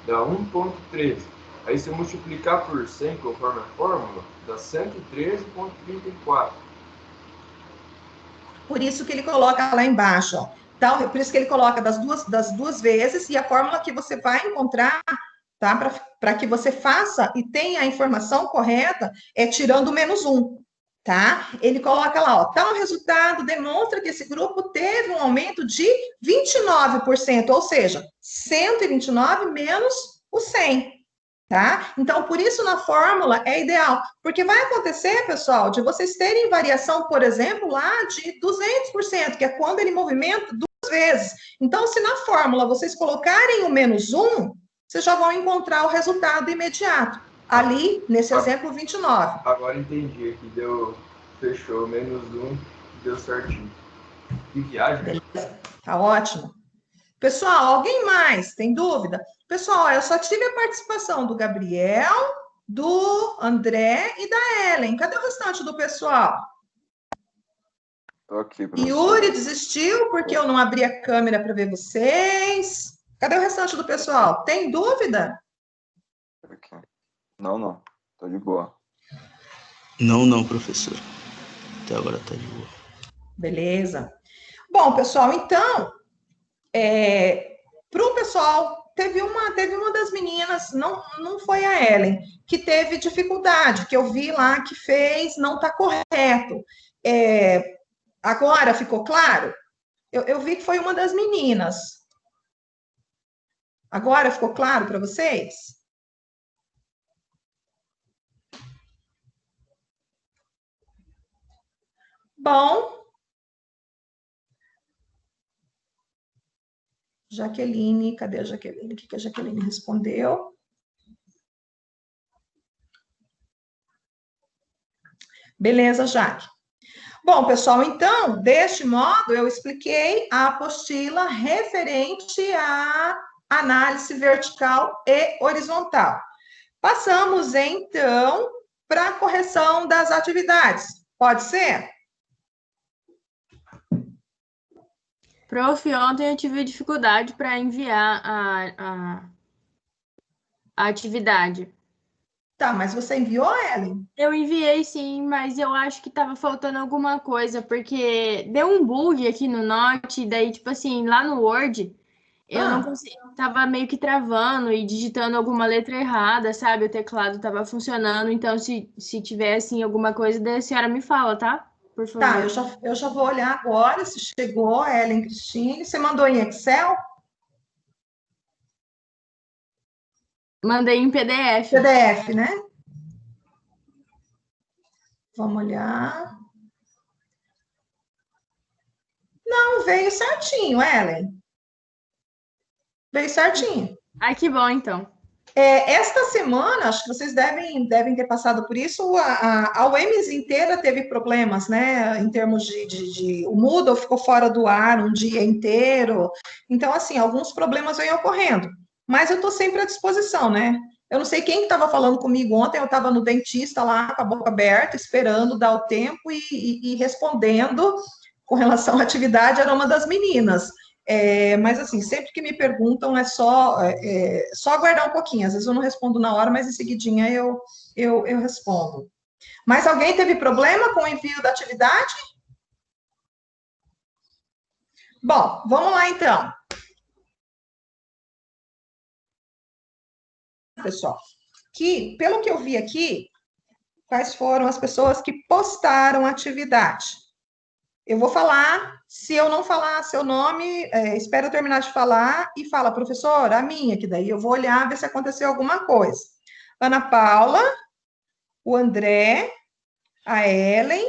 dá 1,13. Aí, se eu multiplicar por 100, conforme a fórmula, dá 113,34. Por isso que ele coloca lá embaixo, ó. Então, por isso que ele coloca das duas vezes, e a fórmula que você vai encontrar, tá? Para que você faça e tenha a informação correta, tirando o menos 1, tá? Ele coloca lá, ó, tal resultado demonstra que esse grupo teve um aumento de 29%, ou seja, 129 menos o 100. Tá? Então, por isso, na fórmula é ideal, porque vai acontecer, pessoal, de vocês terem variação, por exemplo, lá de 200%, que é quando ele movimenta 2 vezes. Então, se na fórmula vocês colocarem o menos 1, vocês já vão encontrar o resultado imediato. Ali, nesse exemplo, 29. Agora entendi aqui, fechou, menos 1, deu certinho. Que viagem. Beleza, tá ótimo. Pessoal, alguém mais tem dúvida? Pessoal, eu só tive a participação do Gabriel, do André e da Ellen. Cadê o restante do pessoal? Tô aqui, professor. Yuri desistiu porque eu não abri a câmera para ver vocês. Cadê o restante do pessoal? Tem dúvida? Aqui. Não. Tô de boa. Não, professor. Até agora tá de boa. Beleza. Bom, pessoal, então, para o pessoal, teve uma das meninas, não foi a Ellen, que teve dificuldade, que eu vi lá que fez, não está correto. Agora ficou claro? Eu vi que foi uma das meninas. Agora ficou claro para vocês? Bom. Jaqueline, cadê a Jaqueline? O que a Jaqueline respondeu? Beleza, Jaque. Bom, pessoal, então, deste modo, eu expliquei a apostila referente à análise vertical e horizontal. Passamos, então, para correção das atividades. Pode ser? Prof, ontem eu tive dificuldade para enviar a atividade. Tá, mas você enviou, Ellen? Eu enviei sim, mas eu acho que tava faltando alguma coisa, porque deu um bug aqui no Note, daí, tipo assim, lá no Word, eu não consegui, tava meio que travando e digitando alguma letra errada, sabe? O teclado tava funcionando, então se tiver, assim, alguma coisa, daí a senhora me fala, tá? Por Tá, favor. eu já vou olhar agora se chegou, Ellen Cristine. Você mandou em Excel? Mandei em PDF. PDF, né? Vamos olhar. Não, veio certinho, Ellen. Veio certinho. Ai, que bom, então. Esta semana, acho que vocês devem ter passado por isso, a UEMS inteira teve problemas, né, em termos o Moodle ficou fora do ar um dia inteiro, então, assim, alguns problemas vêm ocorrendo, mas eu estou sempre à disposição, né, eu não sei quem estava falando comigo ontem, eu estava no dentista lá, com a boca aberta, esperando dar o tempo e respondendo com relação à atividade, era uma das meninas. Mas, assim, sempre que me perguntam, é só aguardar um pouquinho. Às vezes eu não respondo na hora, mas em seguidinha eu respondo. Mas alguém teve problema com o envio da atividade? Bom, vamos lá, então. Pessoal, pelo que eu vi aqui, quais foram as pessoas que postaram a atividade? Eu vou falar, se eu não falar seu nome, espero eu terminar de falar e fala, professor, a minha, que daí eu vou olhar, ver se aconteceu alguma coisa. Ana Paula, o André, a Ellen,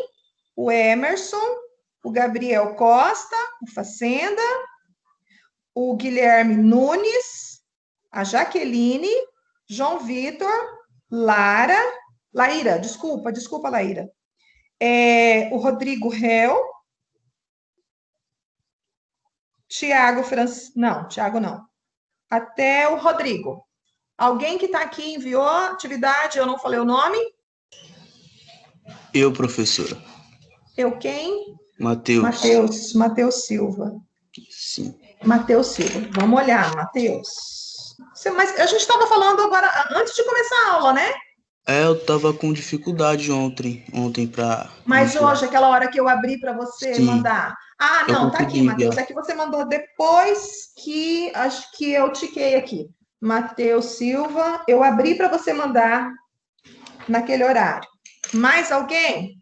o Emerson, o Gabriel Costa, o Facenda, o Guilherme Nunes, a Jaqueline, João Vitor, Laíra, desculpa, Laíra. O Rodrigo Hel, Tiago não. Até o Rodrigo. Alguém que está aqui enviou atividade, eu não falei o nome? Eu, professora. Eu quem? Matheus. Matheus Silva. Sim. Matheus Silva. Vamos olhar, Matheus. Mas a gente estava falando agora, antes de começar a aula, né? Eu estava com dificuldade ontem para. Mas hoje, aquela hora que eu abri para você Sim. mandar. Ah, não, tá aqui, Matheus. É que você mandou depois que acho que eu tiquei aqui. Matheus Silva, eu abri para você mandar naquele horário. Mais alguém?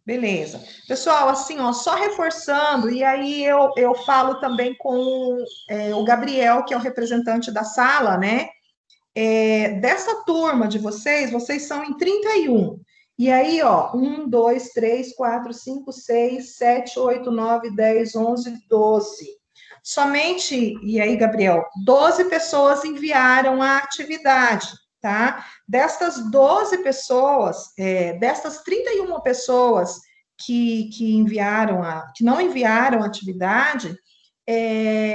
Beleza. Pessoal, assim, ó, só reforçando, e aí eu falo também com o Gabriel, que é o representante da sala, né? Dessa turma de vocês são em 31. E aí, ó, 1, 2, 3, 4, 5, 6, 7, 8, 9, 10, 11, 12. Somente, e aí, Gabriel, 12 pessoas enviaram a atividade, tá? Destas 12 pessoas, destas 31 pessoas que não enviaram a atividade,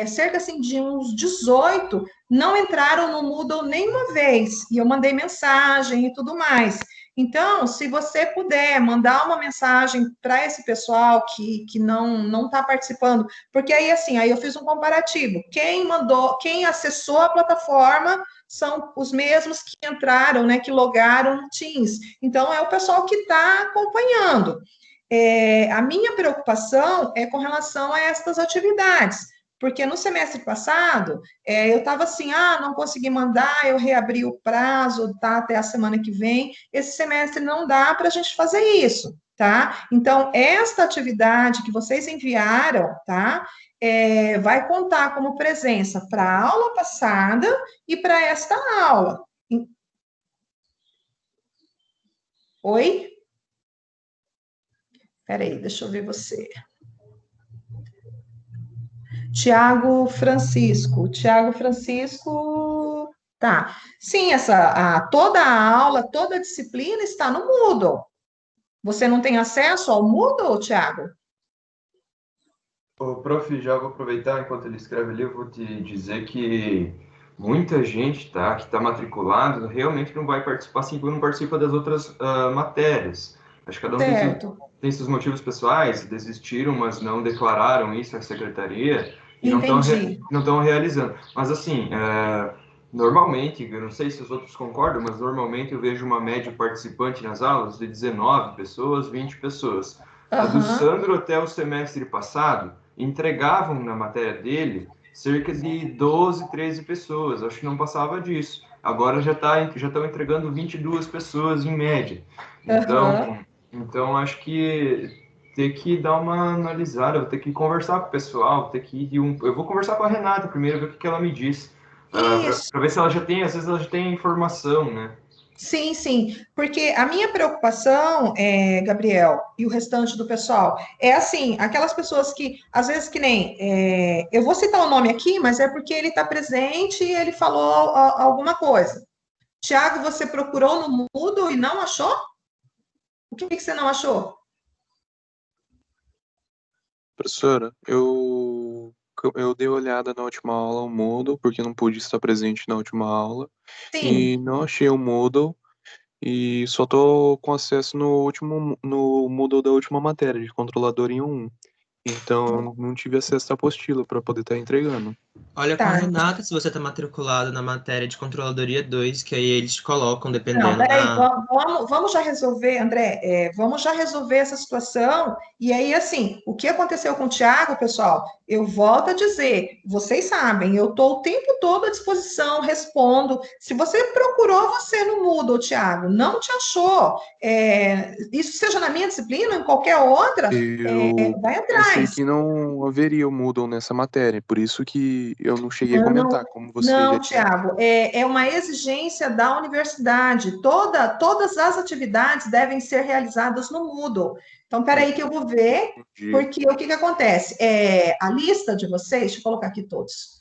cerca assim, de uns 18 não entraram no Moodle nenhuma vez, e eu mandei mensagem e tudo mais. Então, se você puder mandar uma mensagem para esse pessoal que não está participando, porque aí, assim, aí eu fiz um comparativo. Quem acessou a plataforma são os mesmos que entraram, né, que logaram no Teams. Então, é o pessoal que está acompanhando. A minha preocupação é com relação a estas atividades, porque no semestre passado, eu estava assim, não consegui mandar, eu reabri o prazo, tá, até a semana que vem, esse semestre não dá para a gente fazer isso, tá? Então, esta atividade que vocês enviaram, tá, vai contar como presença para a aula passada e para esta aula. Oi? Peraí, deixa eu ver você. Tiago Francisco, tá. Sim, toda a aula, toda a disciplina está no Moodle. Você não tem acesso ao Moodle, Tiago? Ô, prof, já vou aproveitar enquanto ele escreve ali, eu vou te dizer que muita gente, tá, que está matriculado, realmente não vai participar, assim, não participa das outras matérias. Acho que cada um Certo. tem seus motivos pessoais, desistiram, mas não declararam isso à secretaria e Entendi. não estão realizando. Mas, assim, normalmente, eu não sei se os outros concordam, mas normalmente eu vejo uma média participante nas aulas de 19 pessoas, 20 pessoas. A do Aham. Sandro até o semestre passado entregavam na matéria dele cerca de 12, 13 pessoas. Acho que não passava disso. Agora já estão entregando 22 pessoas em média. Aham. Então acho que ter que dar uma analisada, vou ter que conversar com o pessoal, vou ter que ir eu vou conversar com a Renata primeiro, ver o que ela me diz, Isso. para ver se ela já tem, às vezes ela já tem informação, né? Sim, sim, porque a minha preocupação, Gabriel, e o restante do pessoal, é assim, aquelas pessoas que, às vezes, que nem, eu vou citar o nome aqui, mas é porque ele está presente e ele falou alguma coisa. Tiago, você procurou no Moodle e não achou? O que que você não achou? Professora, eu dei uma olhada na última aula ao Moodle, porque não pude estar presente na última aula, e Sim. não achei o Moodle, e só tô com acesso no Moodle da última matéria, de controlador em 1. Então, eu não tive acesso à apostila para poder estar entregando. Olha com a Tá. Renata se você está matriculado na matéria de Controladoria 2, que aí eles te colocam, Não, dependendo peraí, na. vamos já resolver, André, vamos já resolver essa situação. E aí, assim, o que aconteceu com o Tiago, pessoal, eu volto a dizer, vocês sabem, eu estou o tempo todo à disposição, respondo. Se você procurou você no Moodle, Tiago, não te achou, isso seja na minha disciplina ou em qualquer outra, Eu vai pensei atrás. que não haveria o Moodle nessa matéria, por isso que eu não cheguei a Não, comentar, como você já não, tinha. Tiago, é uma exigência da universidade. Todas as atividades devem ser realizadas no Moodle. Então, peraí que eu vou ver, Entendi. porque o que que acontece? A lista de vocês, deixa eu colocar aqui todos.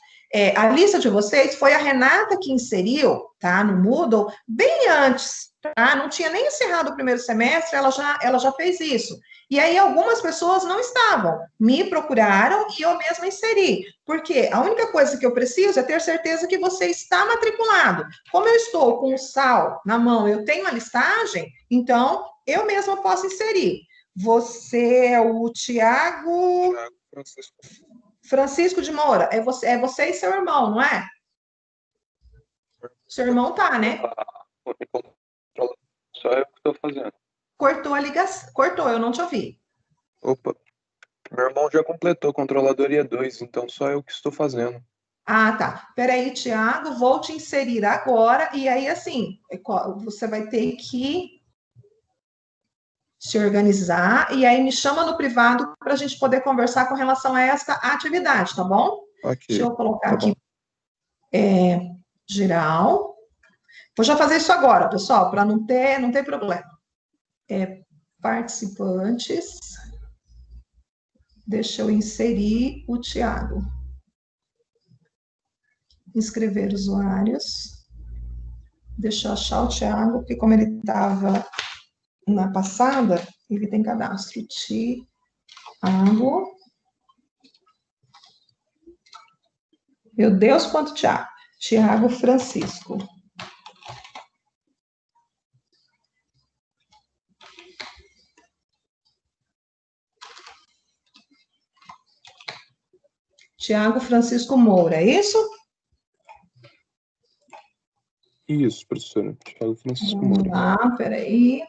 A lista de vocês foi a Renata que inseriu, tá, no Moodle, bem antes, tá? Não tinha nem encerrado o primeiro semestre, ela já fez isso. E aí, algumas pessoas não estavam, me procuraram e eu mesma inseri. Porque a única coisa que eu preciso é ter certeza que você está matriculado. Como eu estou com o SAL na mão, eu tenho a listagem, então eu mesma posso inserir. Você é o Tiago Thiago Francisco. Francisco de Moura. É você e seu irmão, não é? Seu irmão tá, né? Só eu que estou fazendo. Cortou a ligação. Cortou, eu não te ouvi. Opa, meu irmão já completou Controladoria 2, então só eu que estou fazendo. Ah, tá. Peraí, Tiago, vou te inserir agora. E aí, assim, você vai ter que se organizar e aí me chama no privado para a gente poder conversar com relação a essa atividade, tá bom? Deixa Ok, eu colocar tá aqui bom. geral. Vou já fazer isso agora, pessoal, para não ter problema. Participantes. Deixa eu inserir o Tiago. Inscrever usuários. Deixa eu achar o Tiago, porque como ele estava na passada, ele tem cadastro. Tiago. Meu Deus, quanto Tiago. Tiago Francisco. Tiago Francisco Moura, é isso? Isso, professora. Thiago Francisco Vamos Moura. lá, peraí.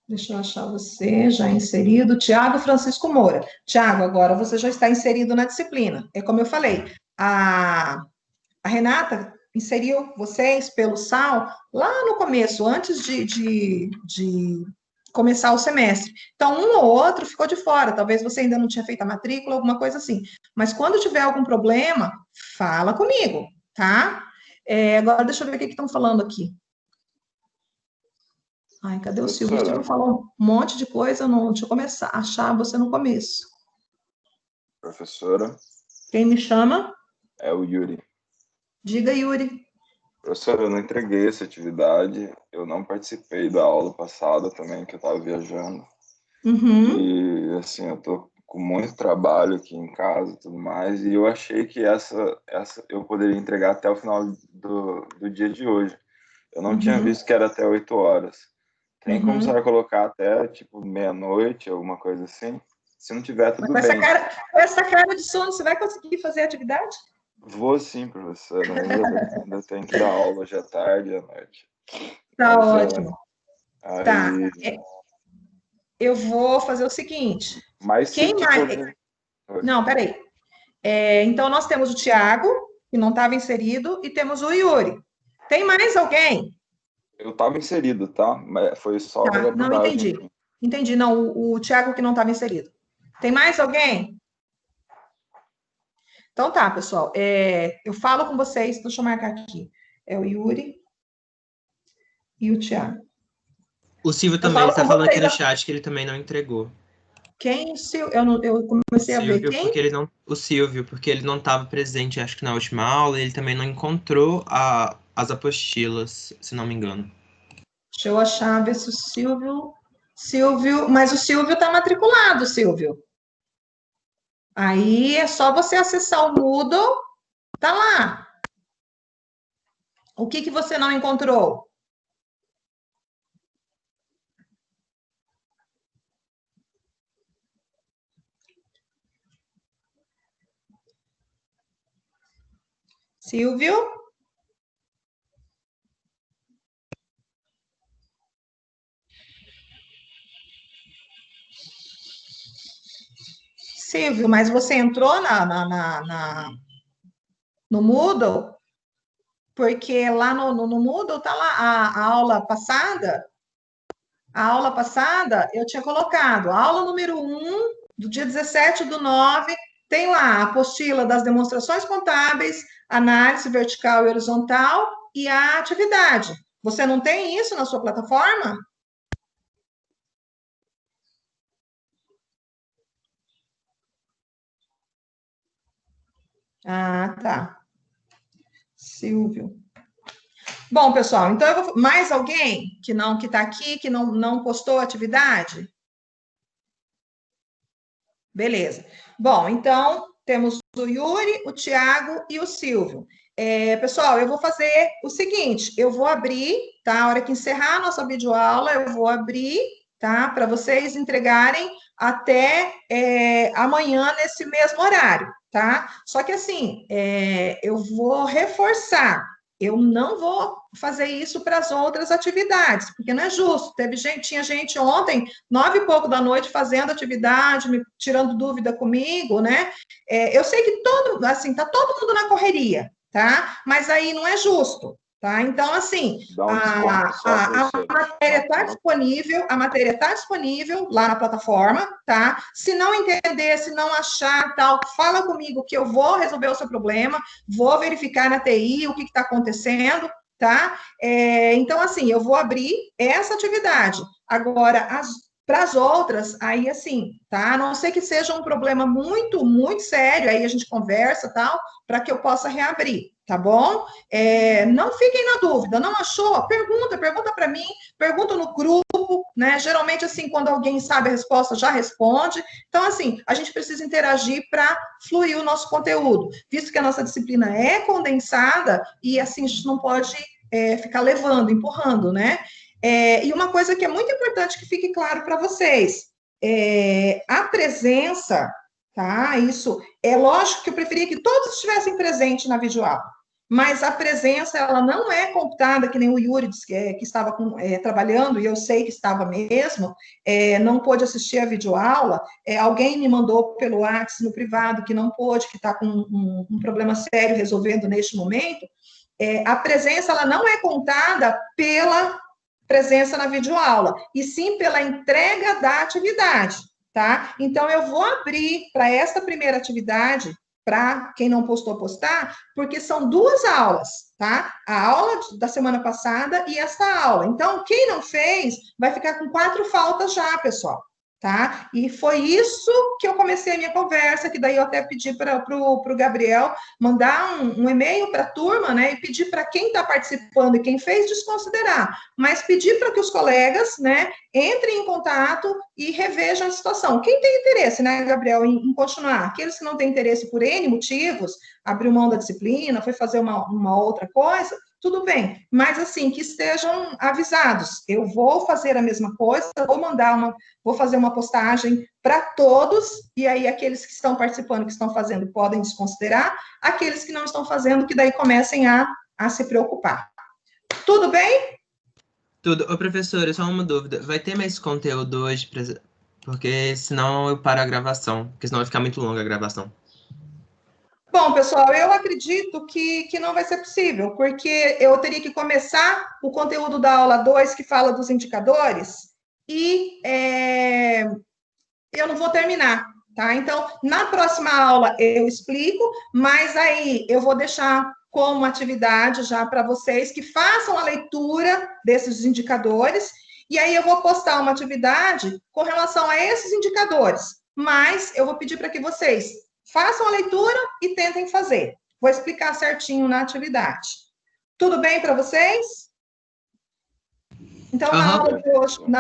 Deixa eu achar você já inserido. Tiago Francisco Moura. Tiago, agora você já está inserido na disciplina. É como eu falei, a Renata inseriu vocês pelo SAL lá no começo, antes de começar o semestre. Então, um ou outro ficou de fora. Talvez você ainda não tinha feito a matrícula, alguma coisa assim. Mas quando tiver algum problema, fala comigo, tá? Agora, deixa eu ver o que estão falando aqui. Ai, cadê o Silvio? O Silvio Professora, falou um monte de coisa, não, deixa eu começar a achar você no começo. professora, Quem me chama? é o Yuri. Diga, Yuri. Professora, eu não entreguei essa atividade, eu não participei da aula passada também, que eu estava viajando. Uhum. E, assim, eu tô com muito trabalho aqui em casa e tudo mais, e eu achei que essa eu poderia entregar até o final do dia de hoje. Eu não tinha visto que era até 8 horas. Tem como você colocar até, tipo, meia-noite, alguma coisa assim? Se não tiver, tudo Mas bem. com essa cara de sono, você vai conseguir fazer a atividade? Vou sim, professora, mas ainda tenho que dar aula hoje à tarde e à noite. Tá Mas, ótimo. Tá. aí, Eu vou fazer o seguinte. mas Quem se mais... puder... Não, peraí. Então, nós temos o Tiago, que não estava inserido, e temos o Yuri. Tem mais alguém? Eu estava inserido, tá? Mas foi só a Tá, não abordagem. entendi. Entendi, não, o Tiago que não estava inserido. Tem mais alguém? Então tá, pessoal. Eu falo com vocês, deixa eu marcar aqui. É o Yuri e o Tiago. O Silvio Eu também falo está com falando aqui vocês. no chat que ele também não entregou. Quem? Eu comecei a ver Silvio, quem? porque ele não, o Silvio, porque ele não estava presente, acho que na última aula, e ele também não encontrou as apostilas, se não me engano. Deixa eu achar, ver se o Silvio. Mas o Silvio está matriculado, Silvio. Aí é só você acessar o Moodle, tá lá. O que você não encontrou? Silvio? Silvio, mas você entrou no Moodle? Porque lá no Moodle tá lá a aula passada. A aula passada eu tinha colocado a aula número 1, do dia 17/9, tem lá a apostila das demonstrações contábeis, análise vertical e horizontal e a atividade. Você não tem isso na sua plataforma? Ah, tá. Silvio. Bom, pessoal, então mais alguém que está aqui, que não postou atividade? Beleza. Bom, então temos o Yuri, o Tiago e o Silvio. Pessoal, eu vou fazer o seguinte: eu vou abrir, tá? A hora que encerrar a nossa videoaula, eu vou abrir, tá? Para vocês entregarem até amanhã nesse mesmo horário, tá? Só que assim, eu vou reforçar. Eu não vou fazer isso para as outras atividades, porque não é justo. Tinha gente ontem 9 e pouco da noite fazendo atividade, me tirando dúvida comigo, né? Eu sei que tá todo mundo na correria, tá? Mas aí não é justo, tá? Então, assim, Dá um desconto só, a professor. matéria está disponível lá na plataforma, tá? Se não entender, se não achar, tal, fala comigo que eu vou resolver o seu problema, vou verificar na TI o que está acontecendo, tá? Então, assim, eu vou abrir essa atividade. Agora, para as outras, aí assim, tá? A não ser que seja um problema muito, muito sério, aí a gente conversa, tal, para que eu possa reabrir, tá bom? Não fiquem na dúvida, não achou? Pergunta para mim, pergunta no grupo, né? Geralmente, assim, quando alguém sabe a resposta, já responde. Então, assim, a gente precisa interagir para fluir o nosso conteúdo, visto que a nossa disciplina é condensada e, assim, a gente não pode ficar levando, empurrando, né? E uma coisa que é muito importante que fique claro para vocês, a presença, tá? Isso, é lógico que eu preferia que todos estivessem presentes na videoaula, mas a presença, ela não é computada, que nem o Yuri disse que estava trabalhando, e eu sei que estava mesmo, não pôde assistir a videoaula, alguém me mandou pelo WhatsApp no privado que não pôde, que está com um problema sério resolvendo neste momento. A presença, ela não é contada pela presença na videoaula, e sim pela entrega da atividade, tá? Então, eu vou abrir para esta primeira atividade, para quem não postou, postar, porque são 2 aulas, tá? A aula da semana passada e esta aula. Então, quem não fez, vai ficar com 4 faltas já, pessoal, tá? E foi isso que eu comecei a minha conversa, que daí eu até pedi para o Gabriel mandar um e-mail para a turma, né? E pedir para quem está participando e quem fez desconsiderar, mas pedir para que os colegas, né, entrem em contato e revejam a situação. Quem tem interesse, né, Gabriel, em continuar? Aqueles que não têm interesse por N motivos, abriu mão da disciplina, foi fazer uma outra coisa, tudo bem, mas assim, que estejam avisados. Eu vou fazer a mesma coisa, vou fazer uma postagem para todos, e aí aqueles que estão participando, que estão fazendo, podem desconsiderar, aqueles que não estão fazendo, que daí comecem a se preocupar. Tudo bem? Tudo. Ô, professora, só uma dúvida. Vai ter mais conteúdo hoje? Porque senão eu paro a gravação. Porque senão vai ficar muito longa a gravação. Bom, pessoal, eu acredito que não vai ser possível, porque eu teria que começar o conteúdo da aula 2, que fala dos indicadores, e eu não vou terminar, tá? Então, na próxima aula eu explico, mas aí eu vou deixar como atividade já para vocês que façam a leitura desses indicadores, e aí eu vou postar uma atividade com relação a esses indicadores, mas eu vou pedir para que vocês façam a leitura e tentem fazer. Vou explicar certinho na atividade. Tudo bem para vocês? Então, na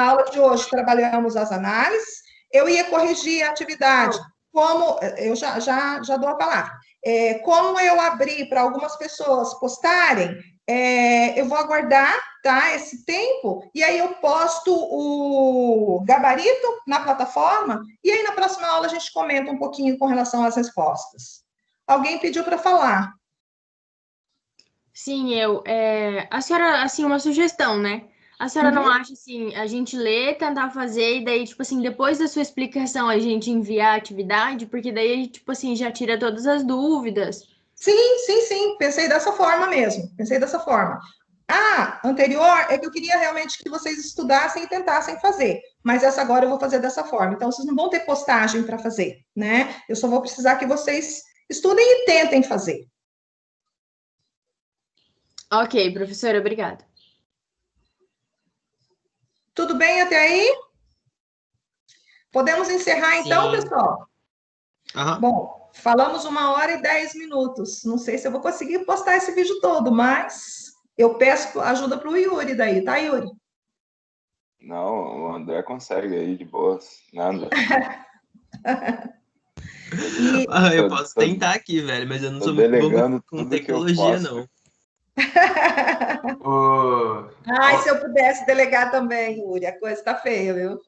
aula de hoje, trabalhamos as análises. Eu ia corrigir a atividade, como eu já dou a palavra. Como eu abri para algumas pessoas postarem, eu vou aguardar, tá, esse tempo, e aí eu posto o gabarito na plataforma, e aí na próxima aula a gente comenta um pouquinho com relação às respostas. Alguém pediu para falar. Sim, a senhora, assim, uma sugestão, né? A senhora não acha, assim, a gente ler, tentar fazer, e daí, tipo assim, depois da sua explicação, a gente enviar a atividade, porque daí, tipo assim, já tira todas as dúvidas. Sim. Pensei dessa forma mesmo. Pensei dessa forma. A anterior é que eu queria realmente que vocês estudassem e tentassem fazer. Mas essa agora eu vou fazer dessa forma. Então, vocês não vão ter postagem para fazer, né? Eu só vou precisar que vocês estudem e tentem fazer. Ok, professora, obrigada. Tudo bem até aí? Podemos encerrar então, pessoal? Bom, falamos 1h10. Não sei se eu vou conseguir postar esse vídeo todo, mas eu peço ajuda para o Yuri daí, tá, Yuri? Não, o André consegue aí de boas. Nada. Eu posso tentar aqui, velho, mas eu não sou muito bom com tecnologia, não. Ai, se eu pudesse delegar também, Yuri, a coisa tá feia, viu?